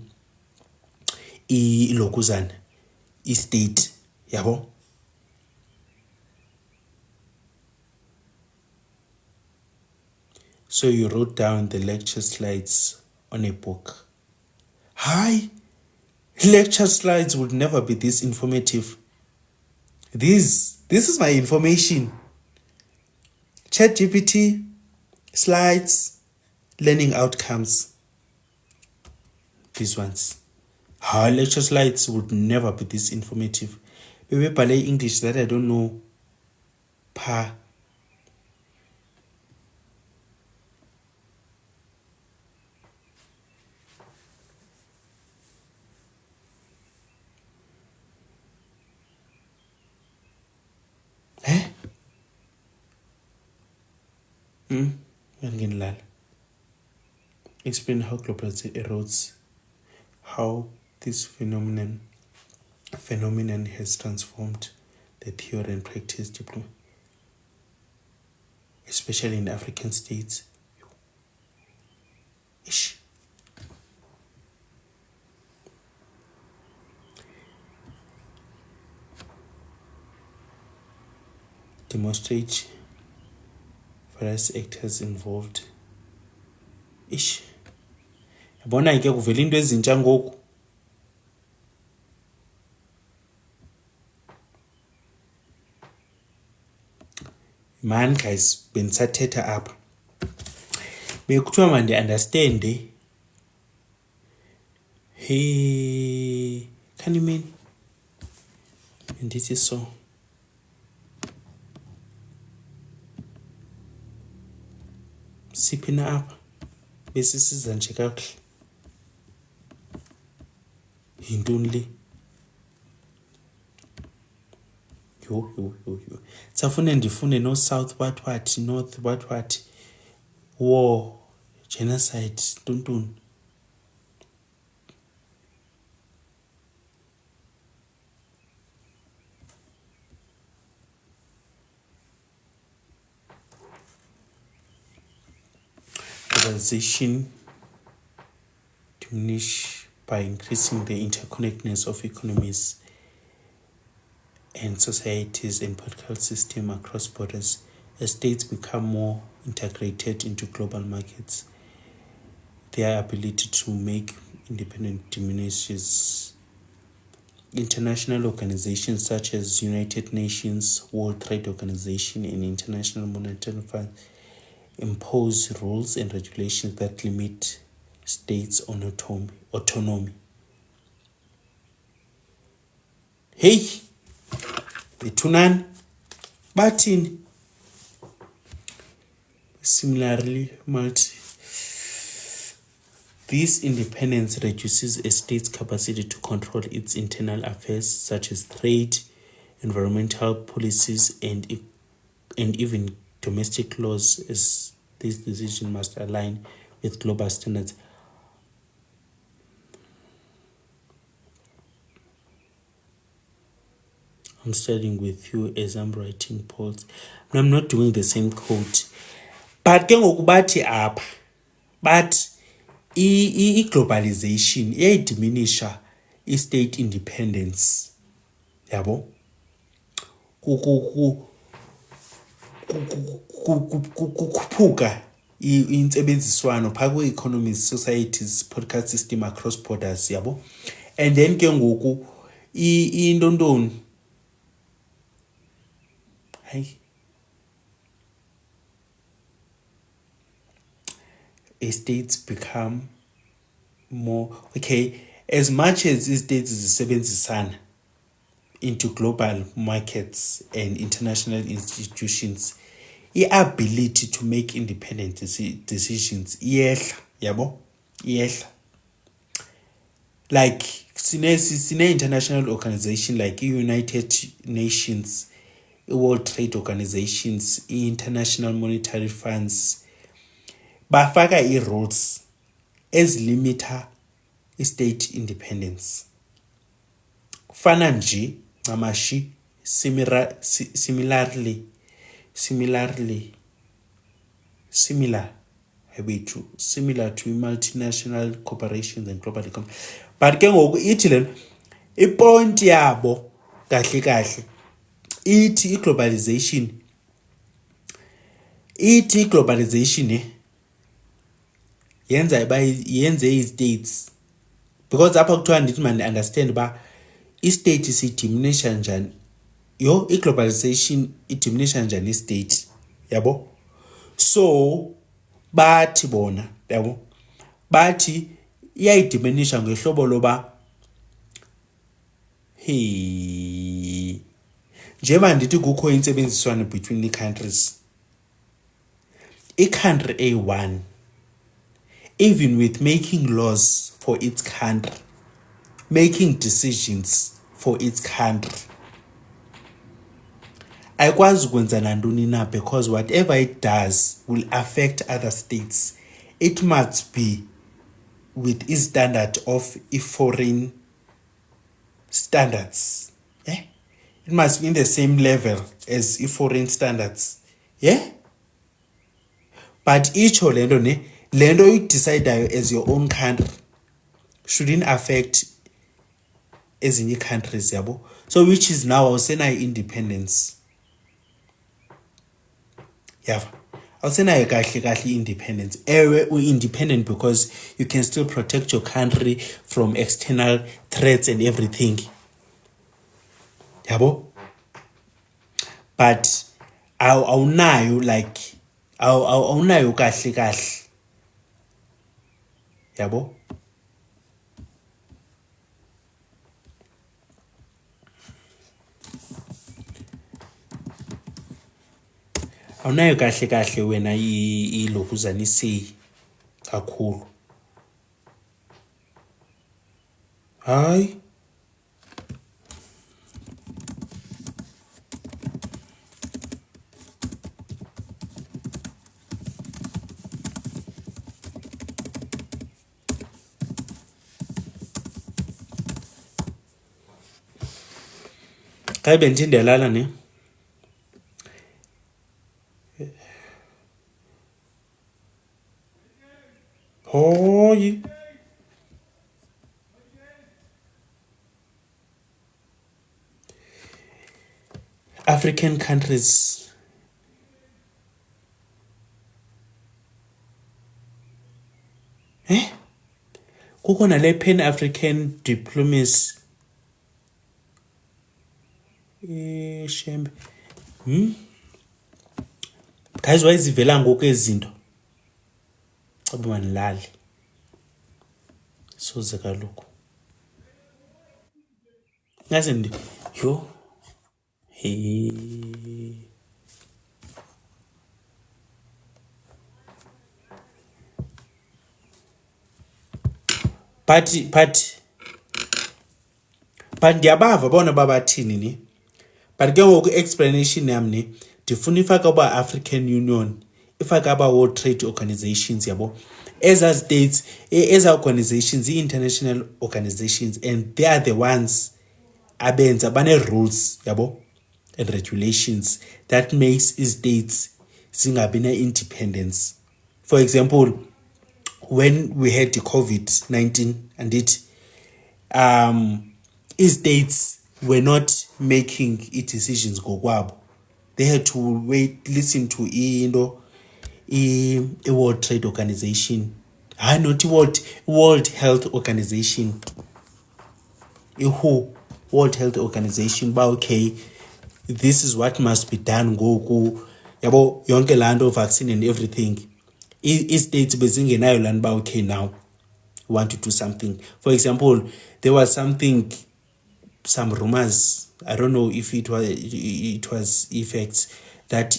ilokuzana state, yabo? So you wrote down the lecture slides on a book. Hi, lecture slides would never be this informative. This is my information. ChatGPT, slides, learning outcomes. These ones. Hi, lecture slides would never be this informative. Maybe ballet English that I don't know. Pa. Explain how globalization erodes, how this phenomenon has transformed the theory and practice diplomacy, especially in African states. Ish. Demonstrate various actors involved. Ish. Yabona ke kuvela into ezintsha ngoku. Man guys, bendisathetha apha bekuthiwa mandi understand. Hey, can you mean? Ndithi so. Siphi na apha besisiza nje kakuhle. Yintoni le? Yo. Safune ndifune no south what north what war genocide tontoni. Globalization diminish by increasing the interconnectedness of economies and societies and political system across borders. As states become more integrated into global markets, their ability to make independent diminishes. International organizations such as United Nations, World Trade Organization, and International Monetary Fund impose rules and regulations that limit states' autonomy. Hey, bethunani bathini? Similarly, this independence reduces a state's capacity to control its internal affairs, such as trade, environmental policies, and even domestic laws, as this decision must align with global standards. I'm studying with you as I'm writing polls. I'm not doing the same code. But ke ngoku bathi apha, but i-globalization iyayidiminisha i-state independence. Yabo? Kukhuphuka intsebenziswano phakathi kwe-economies, societies, political system across borders. Yabo? And then ke ngoku intontoni. Hayi. States become more as much as states zisebenzisana into global markets and international institutions, i-ability to make independent decisions iyehla. Yabo? Iyehla. Like sine international organization like United Nations, World Trade Organizations, International Monetary Funds, bafaka i-rules ezilimita i-state independence. Fana nje ngamashi similar to multinational corporations and global economy. But ke ngoku ithi le i-point yabo kahle ithi i-globalization yenze i-states, because apha kuthiwa ndithi mani understand ba i-state sidiminisha njani. I-globalization idiminisha njani i-state. Yabo? So bathi bona, yabo, bathi iyayidiminisha ngehlobo loba njengoba ndithi kukho intsebenziswano between countries. I-country A1, even with making laws for its country, making decisions for its country, ayikwazi ukwenza nantoni na, because whatever it does will affect other states. It must be with a standard of foreign standards. Yeah? It must be in the same level as foreign standards. Yeah? But each lendo ne lendo you decide as your own country shouldn't affect ezinye countries yabo. So which is now awusenayo independence. Yava. Awusenayo kahle independence. Ewe independent because you can still protect your country from external threats and everything. Yabo. But awunayo like awunayo kahle. Yabo. Awunayo kahle wena ilokuzana say kakhulu. Hayi. Kai bentindelala ne. Hoyi. African countries kukhona le pan-African diplomacy shembe guys wayizivela ngoku ezinto abe manilali soze kaloku ngaze ndi yo but ndiyabava bona babathini ni, but ke ngoku explanation yam ne ndifuna ifaka uba African Union, ifaka aba World Trade Organizations yabo. Eza states, eza organizations, international organizations, and they are the ones abenza bane rules yabo and regulations that makes states zingabi na independence. For example, when we had the COVID-19 and states were not making decisions gokwabo. They had to listen to a World Trade Organization. Not World Health Organization. WHO World Health Organization. But okay, this is what must be done. Go. Yabo yonke lando vaccine and everything. States bezingenayo land ba okay now. Want to do something. For example, there was some rumors, I don't know if it was effects, that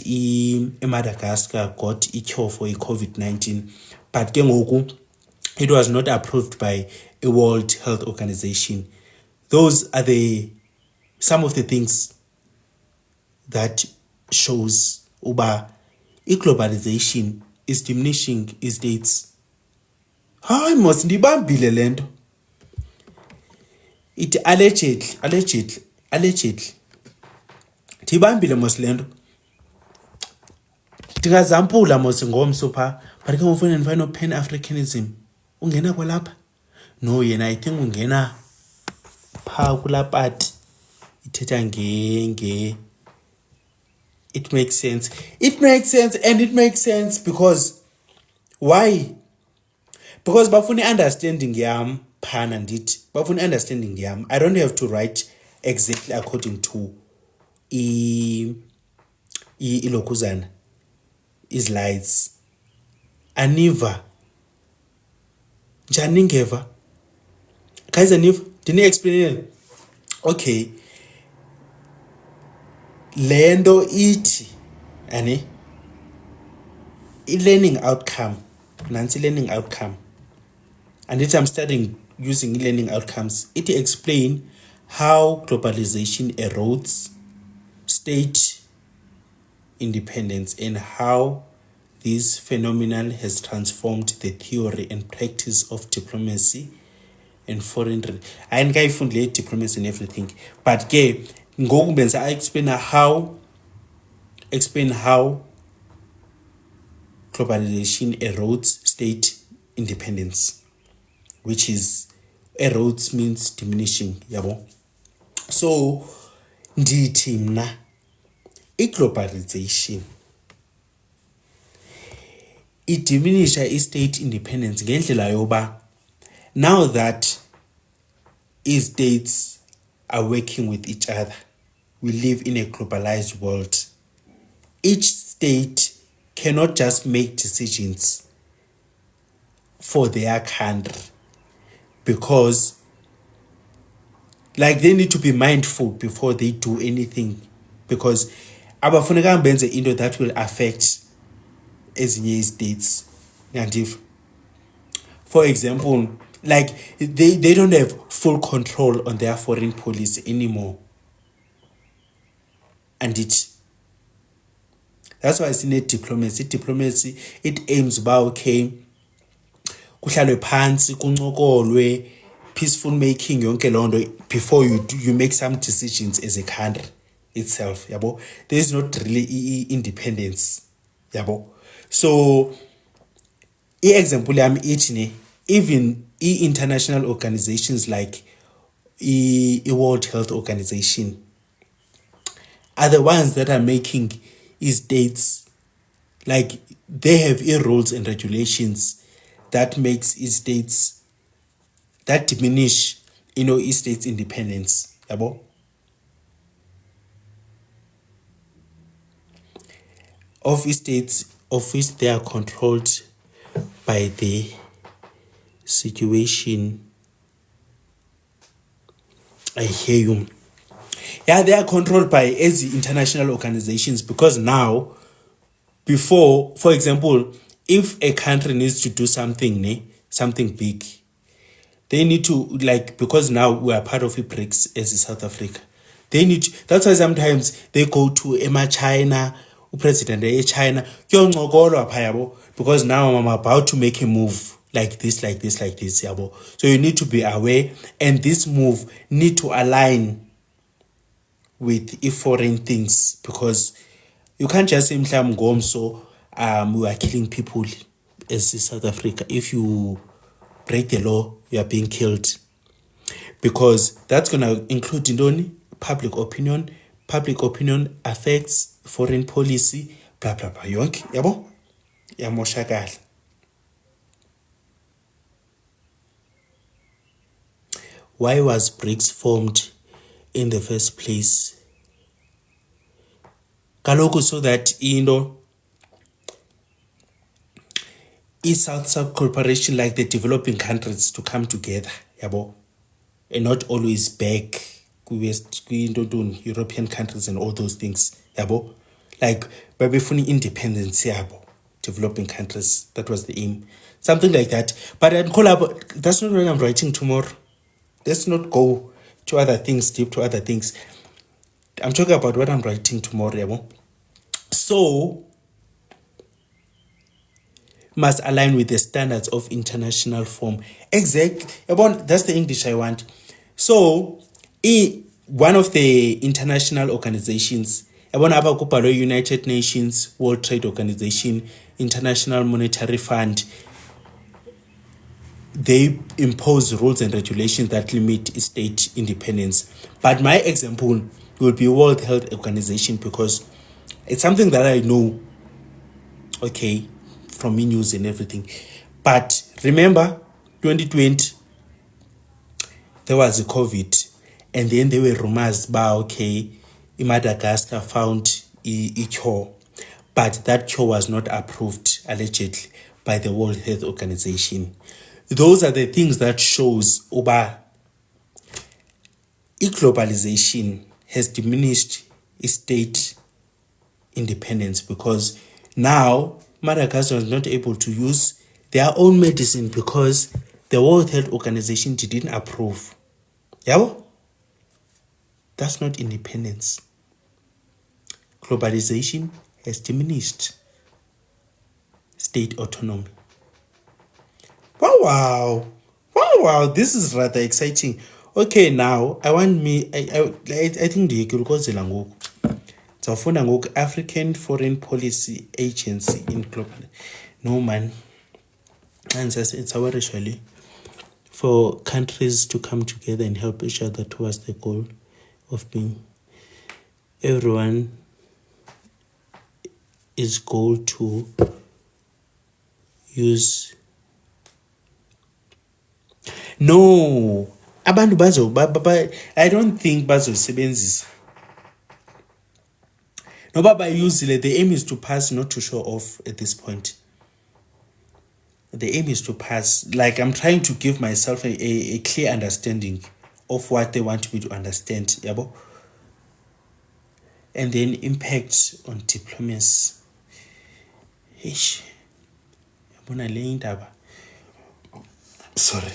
Madagascar got a cure for a COVID-19, but it was not approved by a World Health Organization. Those are some of the things that shows uba globalization is diminishing states. Hayi mos ndibambile lento. It allegedly ndibambile mos lento. Ndingazampula mos ngomso pha, but ke ngofuna ndifana pan-Africanism ungena kwalapha. No yena I think ungena pha kulapati ithetha nge it makes sense. It makes sense because why? Because bafuna understanding yam phana ndithi bafuna understanding yam. I don't have to write exactly according to ilokuzana slides. Aniva njani ngeva guys, aniva didn't explain. Okay, lendo ithi ani learning outcome, nansi learning outcome, and I'm studying using learning outcomes. It explain how globalization erodes state independence and how this phenomenon has transformed the theory and practice of diplomacy and foreign ayindikayifundile diplomacy and everything, but ke ngoku benza I explain how globalization erodes state independence, which is erodes means diminishing, yabo. So ndithi mna i-globalization idiminisha i-state independence ngendlela yoba now that states are working with each other, we live in a globalized world. Each state cannot just make decisions for their country because like they need to be mindful before they do anything, because abafuneka benze into that will affect ezinye states. And if for example like they don't have full control on their foreign policy anymore, and that's why I see diplomacy it aims about okay kuhlalwe phansi kuncokolwe peaceful making yonke lonto before you make some decisions as a country itself, yabo. There is not really independence, yabo. So example yami ithi even international organizations like World Health Organization are the ones that are making states, like they have rules and regulations that makes states that diminish states independence, yabo. Of states of which they are controlled by the situation. I hear you. Yeah, they are controlled by international organizations, because now, before, for example, if a country needs to do something big, they need to, like, because now we are part of BRICS as South Africa, they need to, that's why sometimes they go to China, president of China, because now I'm about to make a move like this, yabo. So you need to be aware, and this move need to align with foreign things, because you can't just say so we are killing people as South Africa. If you break the law, you are being killed, because that's gonna include public opinion. Public opinion affects foreign policy, blah blah blah. Yonke, yabo, yamoshakala. Why was BRICS formed in the first place? Kaloku, so that South cooperation, like the developing countries, to come together, yabo, and not always back West European countries and all those things, yabo. Like babefuni independence, yabo, developing countries. That was the aim, something like that. But I'd call up. That's not what I'm writing tomorrow. Let's not go to other things, deep to other things. I'm talking about what I'm writing tomorrow, yabo. So must align with the standards of international form. Exactly. That's the English I want. So, one of the international organizations, United Nations, World Trade Organization, International Monetary Fund, they impose rules and regulations that limit state independence. But my example will be World Health Organization, because it's something that I know, okay, from news and everything. But remember, 2020, there was a COVID, and then there were rumors about, okay, Madagascar found a cure, but that cure was not approved, allegedly, by the World Health Organization. Those are the things that shows globalization has diminished state independence, because now Madagascar was not able to use their own medicine because the World Health Organization didn't approve. Yeah? That's not independence. Globalization has diminished state autonomy. Wow, this is rather exciting. Okay, now I think the Kirkozela ngoku. Sawufunda ngoku African Foreign Policy Agency in global. No man. And it's our actually for countries to come together and help each other towards the goal of being everyone is goal to use. No, abantu I don't think bazosebenzisa. No, but usually the aim is to pass, not to show off at this point. The aim is to pass. Like, I'm trying to give myself a clear understanding of what they want me to understand. Yabo? And then impact on diplomacy. Ish. Yabona le indaba. Sorry.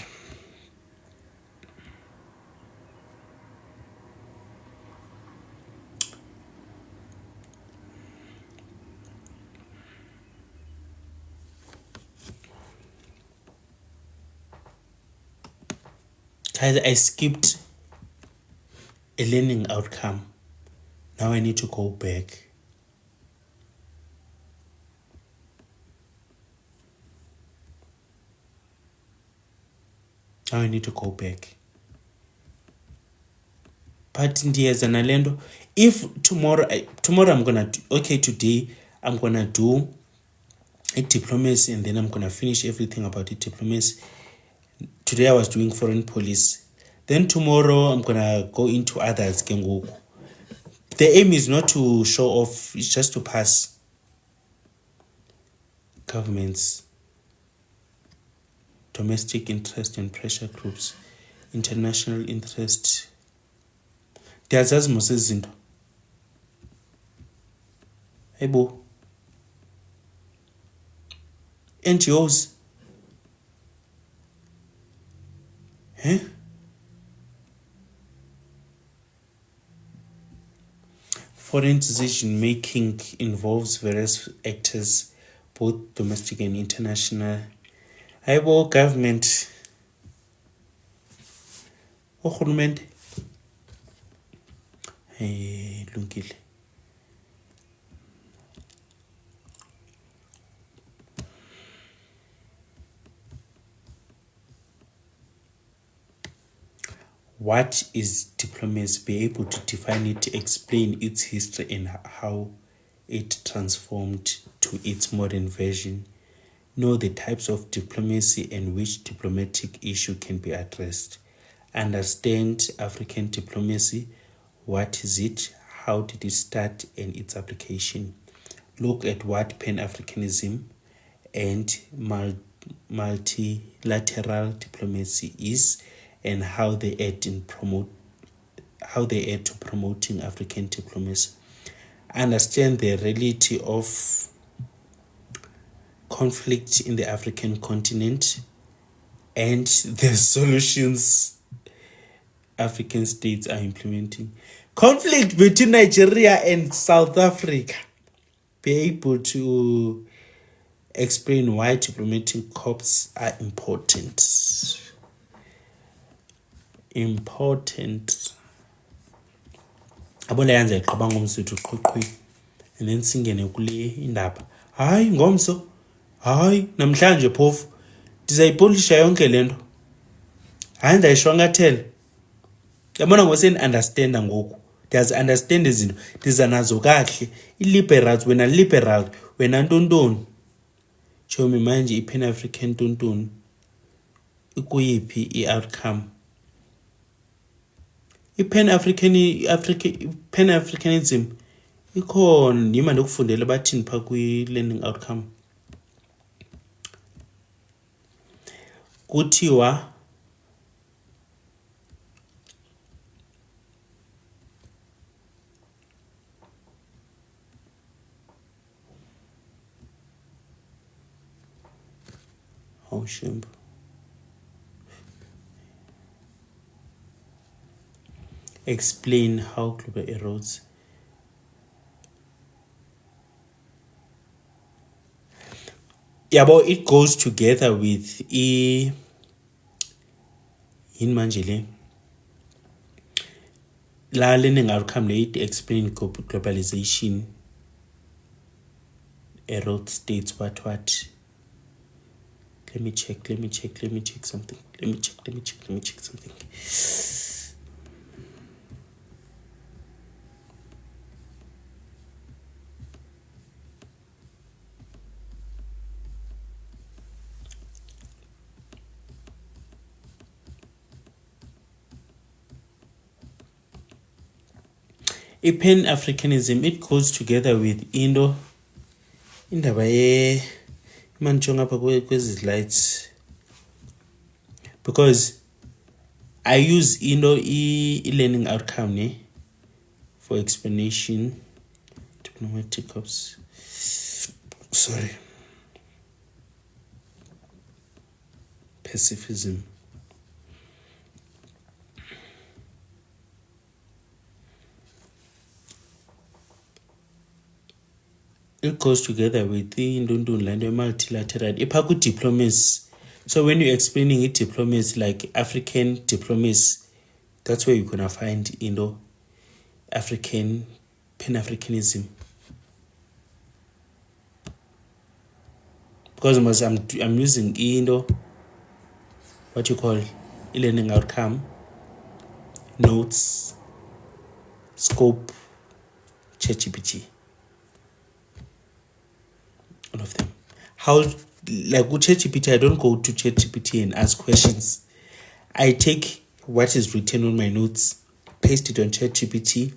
I skipped a learning outcome. Now I need to go back. Now I need to go back. But in the Nalendo, if tomorrow I'm gonna do, okay, today I'm gonna do a diplomacy and then I'm gonna finish everything about the diplomacy. Today I was doing foreign policy. Then tomorrow I'm gonna go into others. The aim is not to show off, it's just to pass. Governments, domestic interest and pressure groups, international interest. Ndiyazazi mos ezi zinto. Ebo. NGOs. Foreign decision making involves various actors, both domestic and international. Ebo government. Urhulumente. Lungile. What is diplomacy? Be able to define it, explain its history and how it transformed to its modern version. Know the types of diplomacy and which diplomatic issue can be addressed. Understand African diplomacy. What is it? How did it start and its application? Look at what Pan-Africanism and multilateral diplomacy is and how they aid to promoting African diplomacy. Understand the reality of conflict in the African continent and the solutions African states are implementing. Conflict between Nigeria and South Africa. Be able to explain why diplomatic corps are important. Abona yanze iqabanga umsithu uqhuqhi and then singene kule indaba. Hayi ngomso. Hayi namhlanje phofu ndizayipolisha yonke lento. Hayi ndayishwangathela. Yabona ngoseni understanda ngoku. Does understand izinto ndizanazo kahle. I-liberals wena liberal wena ntontoni. Show me manje i-Pan African ntontoni. Ikuyiphi i-outcome? Pan-Africanism ikhona nima ndokufundela bathini pha kwi-learning outcome. Kuthiwa shembu. Explain how global erodes Yabo, it goes together with in manjile la learning outcome late explain globalization error states what. Let me check something. Let me check something. Pan-Africanism, it goes together with indaba manjonga apha kwezi slides, because I use learning outcome for explanation diplomatic ops. Sorry, pacifism. It goes together with the multilateral diplomacy. So when you're explaining it diplomacy, like African diplomacy, that's where you're gonna find African Pan-Africanism. Because I'm using what you call learning outcome, notes, scope, ChatGPT. All of them. How, like with ChatGPT, I don't go to ChatGPT and ask questions. I take what is written on my notes, paste it on ChatGPT,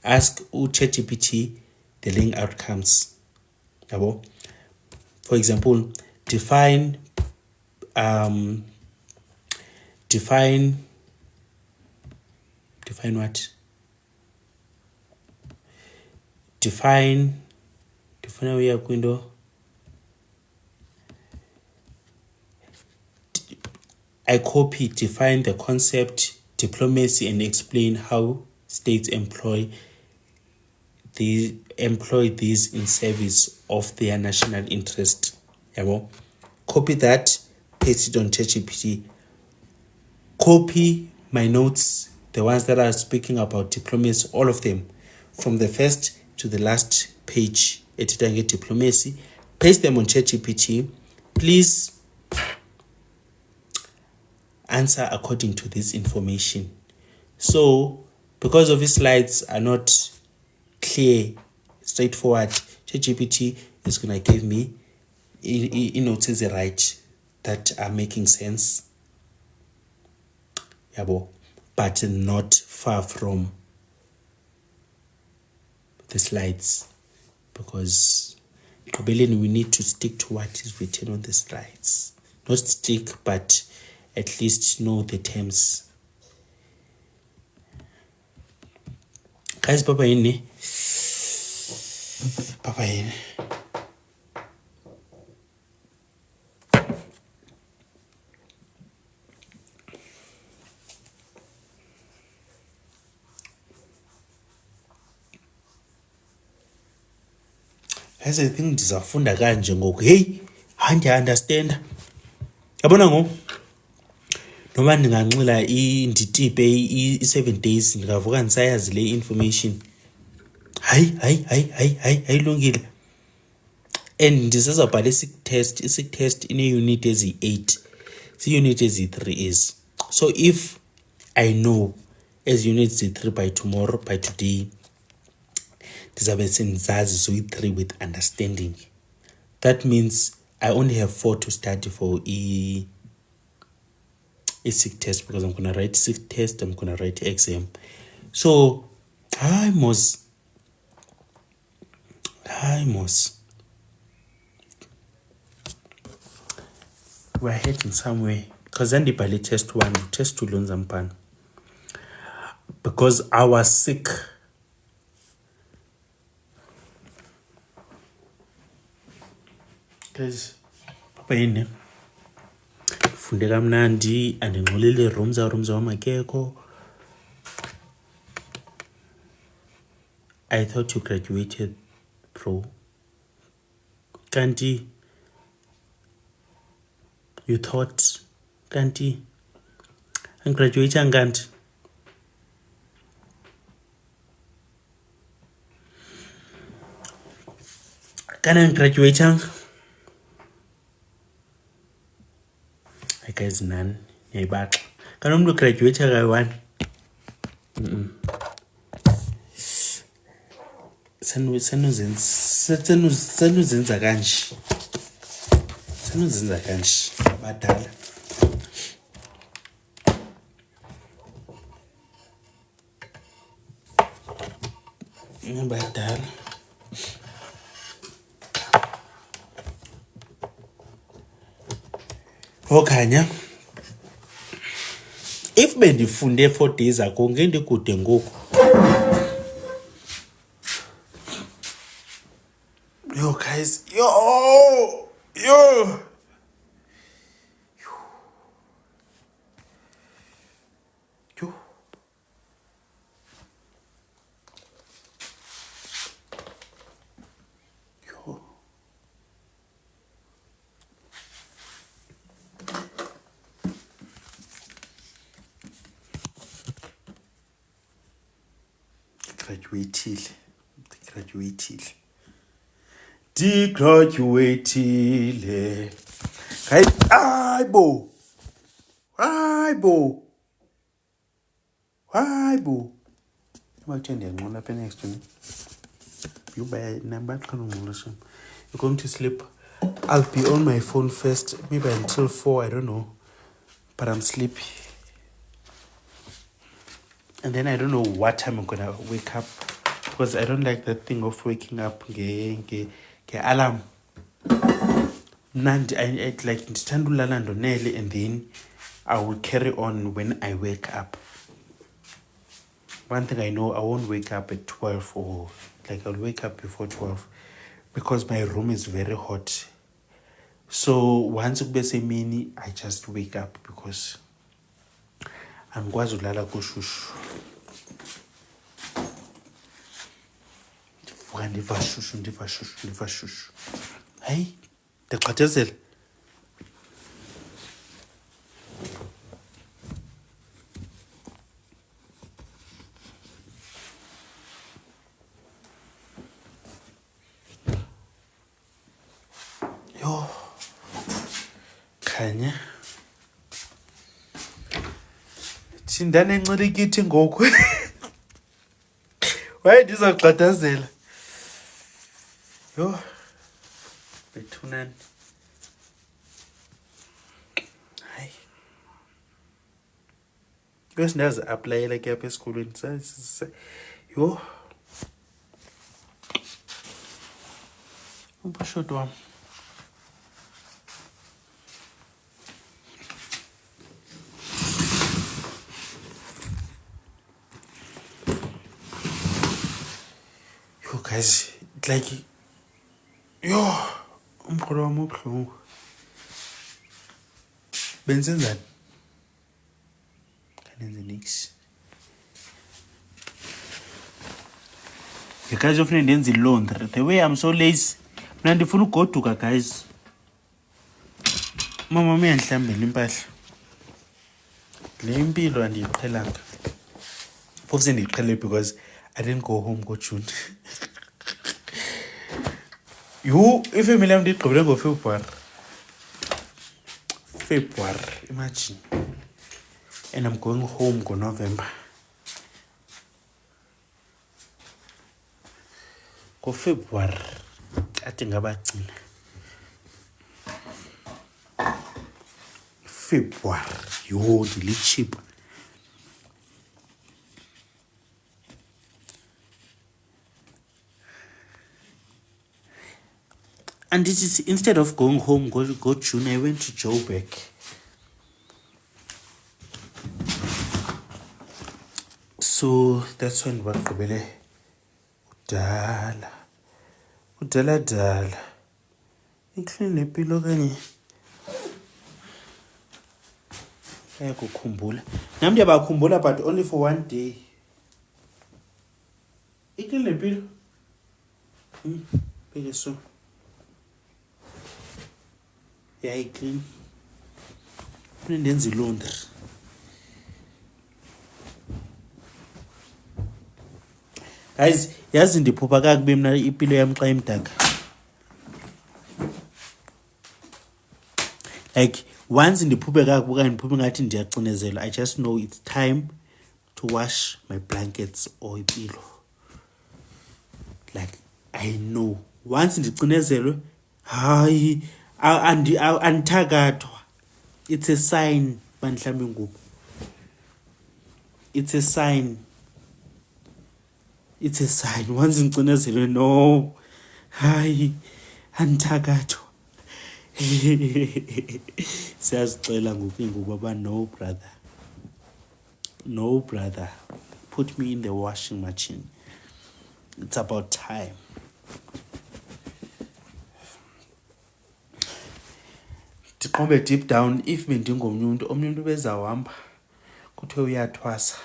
ask ChatGPT the learning outcomes. For example, define what? Define window. I copy, define the concept, diplomacy, and explain how states employ these in service of their national interest. Copy that, paste it on ChatGPT. Copy my notes, the ones that are speaking about diplomacy, all of them, from the first to the last page, editing diplomacy, paste them on ChatGPT. Please answer according to this information. So, because of these slides are not clear, straightforward, ChatGPT is going to give me notes right that are making sense. But not far from the slides, because we need to stick to what is written on the slides. Not stick, but at least know the terms. Guys, Papa yini? Guys, I think ndizafunda kanje ngoku. Hey, andiunderstand. Yabona ngoku noma ndinganxila nditipe i-7 days ndingavuka ndisayazi le information. Hayi lungile. And ndisazawubhala i-sick test ine-unit ezi-8. Zii-unit ezi-3 is. So if I know as units 3 by tomorrow, by today, ndizabe sendizazi zoyi-3 with understanding. That means I only have 4 to study for a sick test, because I'm going to write sick test, I'm going to write exam. So, hi Mos. We're heading somewhere. Because then the test 1, test 2 lonzampana. Because I was sick. Guys, Papa yini? Funde kamnandi andingxolile rumza wamakeko. I thought you graduated, bro. Kanti You thought, kanti, and graduate and kanti. Can I graduate? I guess none. Yeah, but can I graduate? I want. Senuzenza kanje. Senuzenza kanje. Badala. Badala. Okanya. If bendifunde 4 days ago ngendikude ngoku. Yo guys, yo. Yo. Graduatile. Guys, aibo. About 10 days, one up next to me. You buy a number, you're going to sleep. I'll be on my phone first, maybe until 4, I don't know. But I'm sleepy. And then I don't know what time I'm gonna wake up. Because I don't like that thing of waking up. Alarm. I like and then I will carry on when I wake up. One thing I know, I won't wake up at 12 or like I'll wake up before 12 because my room is very hot. So once mini, I just wake up because I'm kwazulala kushushu. Ndiva shushu. Hey, ndiqhathezela. Yo. Khanya. Thindane ncilikithi ngoku. Why ndizaqhathazela? Yo. Bethunani. Hayi. Because ndazi applyela ke apha esikolweni. Yo. Umpashoto wami. Yo guys, it's like yo, umqolo wami ubuhlungu. Benzenzani? Kanenze nix. You guys often ndenza laundry. The way I'm so lazy. Mina ndifuna ugoduka guys. Mama uyandihlambela impahla. Le impilo andiyiqhelanga. Phofu sendiyiqhele because I didn't go home June. You, if you mean did go February, imagine. And I'm going home go November. Go February. I think about February. Yo, the cheap. And this is instead of going home, go June, I went to Joburg. So that's when work for Bele. Udala. Including the pillow gani. I go kumbula. Namdi about kumbula, but only for one day. Including the pillow. Big so. Yeah, I clean. ndenza ilaundry. Guys, yazi ndiphupha kakubi mna ipilo yam xa imdaka. Like once ndiphuphe kakubi okanye ndiphuphe ngathi ndiyacinezelwa, I just know it's time to wash my blankets or ipilo. Like I know once ndicinezelwe, hayi andithakathwa. It's a sign bandihlambe ingubo. It's a sign. It's a sign. Once ndicinezelwe, no, hayi andithakathwa. Siyazixela ngoku ingubo aba no brother. No brother. Put me in the washing machine. It's about time. Ndiqombe deep down, if bendingomnye umntu, omnye umntu bezawuhamba kuthiwe uyathwasa,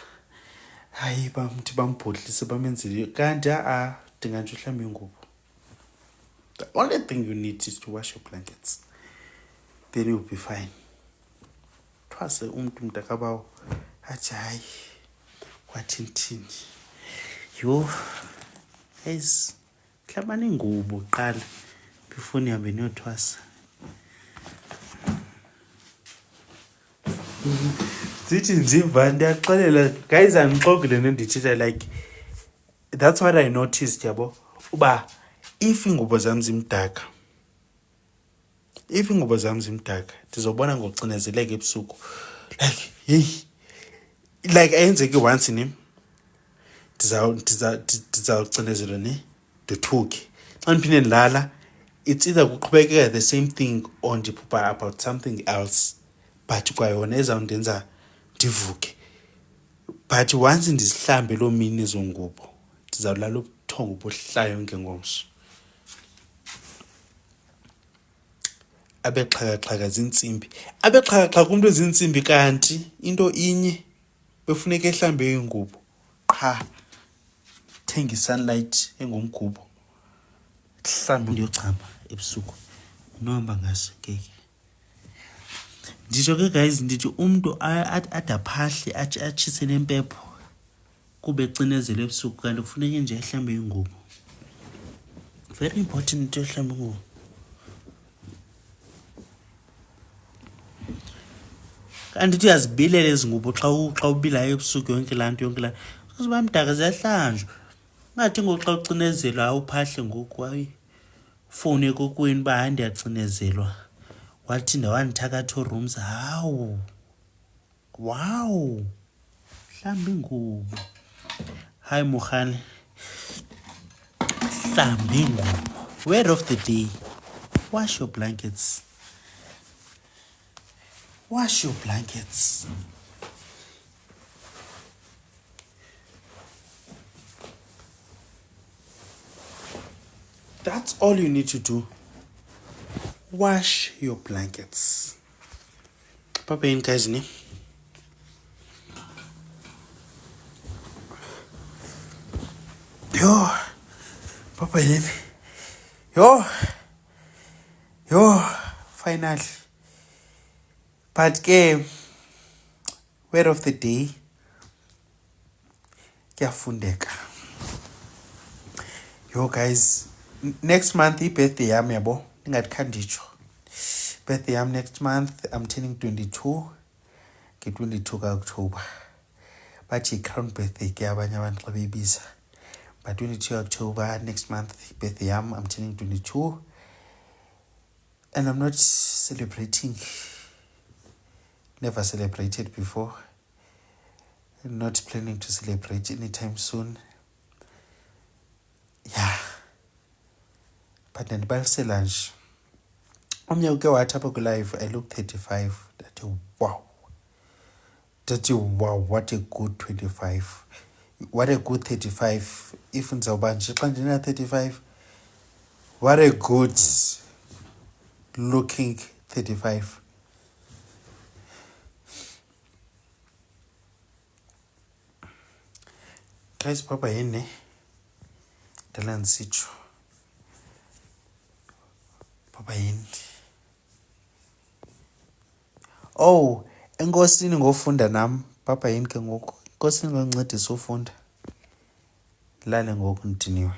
hayi bamthi bambhodlise bamenzile, kanti ndingatsho uhlambe ingubo. The only thing you need is to wash your blankets, then you'll be fine. Thwase umntu mntakabawo athi hayi wathini. Yho guys, hlambani ingubo qala before nihambe niyothwasa. Sithi njiva ndiyaxelela guys, andixokile nendithetha, like that's what I noticed yabo, uba if ingubo zam zimdaka ndizobona ngokucinezeleka ebusuku, like hey, like ayenzeki once nim ndizawucinezelwa ndithuke. Xa ndiphinde ndilala, it's either kuqhubekeka the same thing or ndiphupha about something else, but kwayona ezawundenza ndivuke. But once ndizihlambe loo mini ezo ngubo, ndizawulala ubuthongo obuhlayo ngengomso. Abexhakaxhaka zintsimbi, abexhakaxhaka umntu ezintsimbi, kanti into inye befuneka ehlambe ingubo qha, thenga i-sunlight engumgubo, hlambe ndiyochama ebusuku, nohamba ngaso ngeke. Nditsho ke guys, ndithi umntu ade aphahle atshise nempepho kuba ecinezela ebusuku, kanti kufuneka nje ehlambe ingubo. Very important into yohlamba ingubo. Kanti ndithi uyazibilela ezi ngubo xa ubilayo ebusuku, yonke laa nto. Uba mdaka ziyahlanjwa. Ungathi ngoku xa ucinezelwa awuphahle ngoku, hayi ufowune ekokwini uba hayi ndiyacinezelwa, wathinda wandithakatha rooms. Hawu, wow, hlamba ingubo. Hayi Mugane, hlamba ingubo. Word of the day, wash your blankets. Wash your blankets. That's all you need to do. Wash your blankets. Papa in guys ni. Yo, Papa in. Yo, finally. But word of the day, kuyafundeka. Yo guys, next month birthday yam yabo, ndingathikanditsho. Birthday yam next month, I'm turning 22. Ke 22 ka-October. Bathi crown birthday ke abanye abantu xa beyibiza. But 22 October next month birthday yam, I'm turning 22. And I'm not celebrating. Never celebrated before. Not planning to celebrate anytime soon. Yeah. But ndibalisela nje. Omnye uke wathi apha kwi-live, I look 35. That's wow, what a good 25. What a good 35. If ndizawuba nje xa ndina 35, what a good looking 35. Guys, Papa yini ndala ndisitsho. Papa yini. Oh, Enkosini ngofunda nam. Papa yini ke ngoku. Enkosini ngokuncedisa ufunda. Lale ngoku ndidiniwe.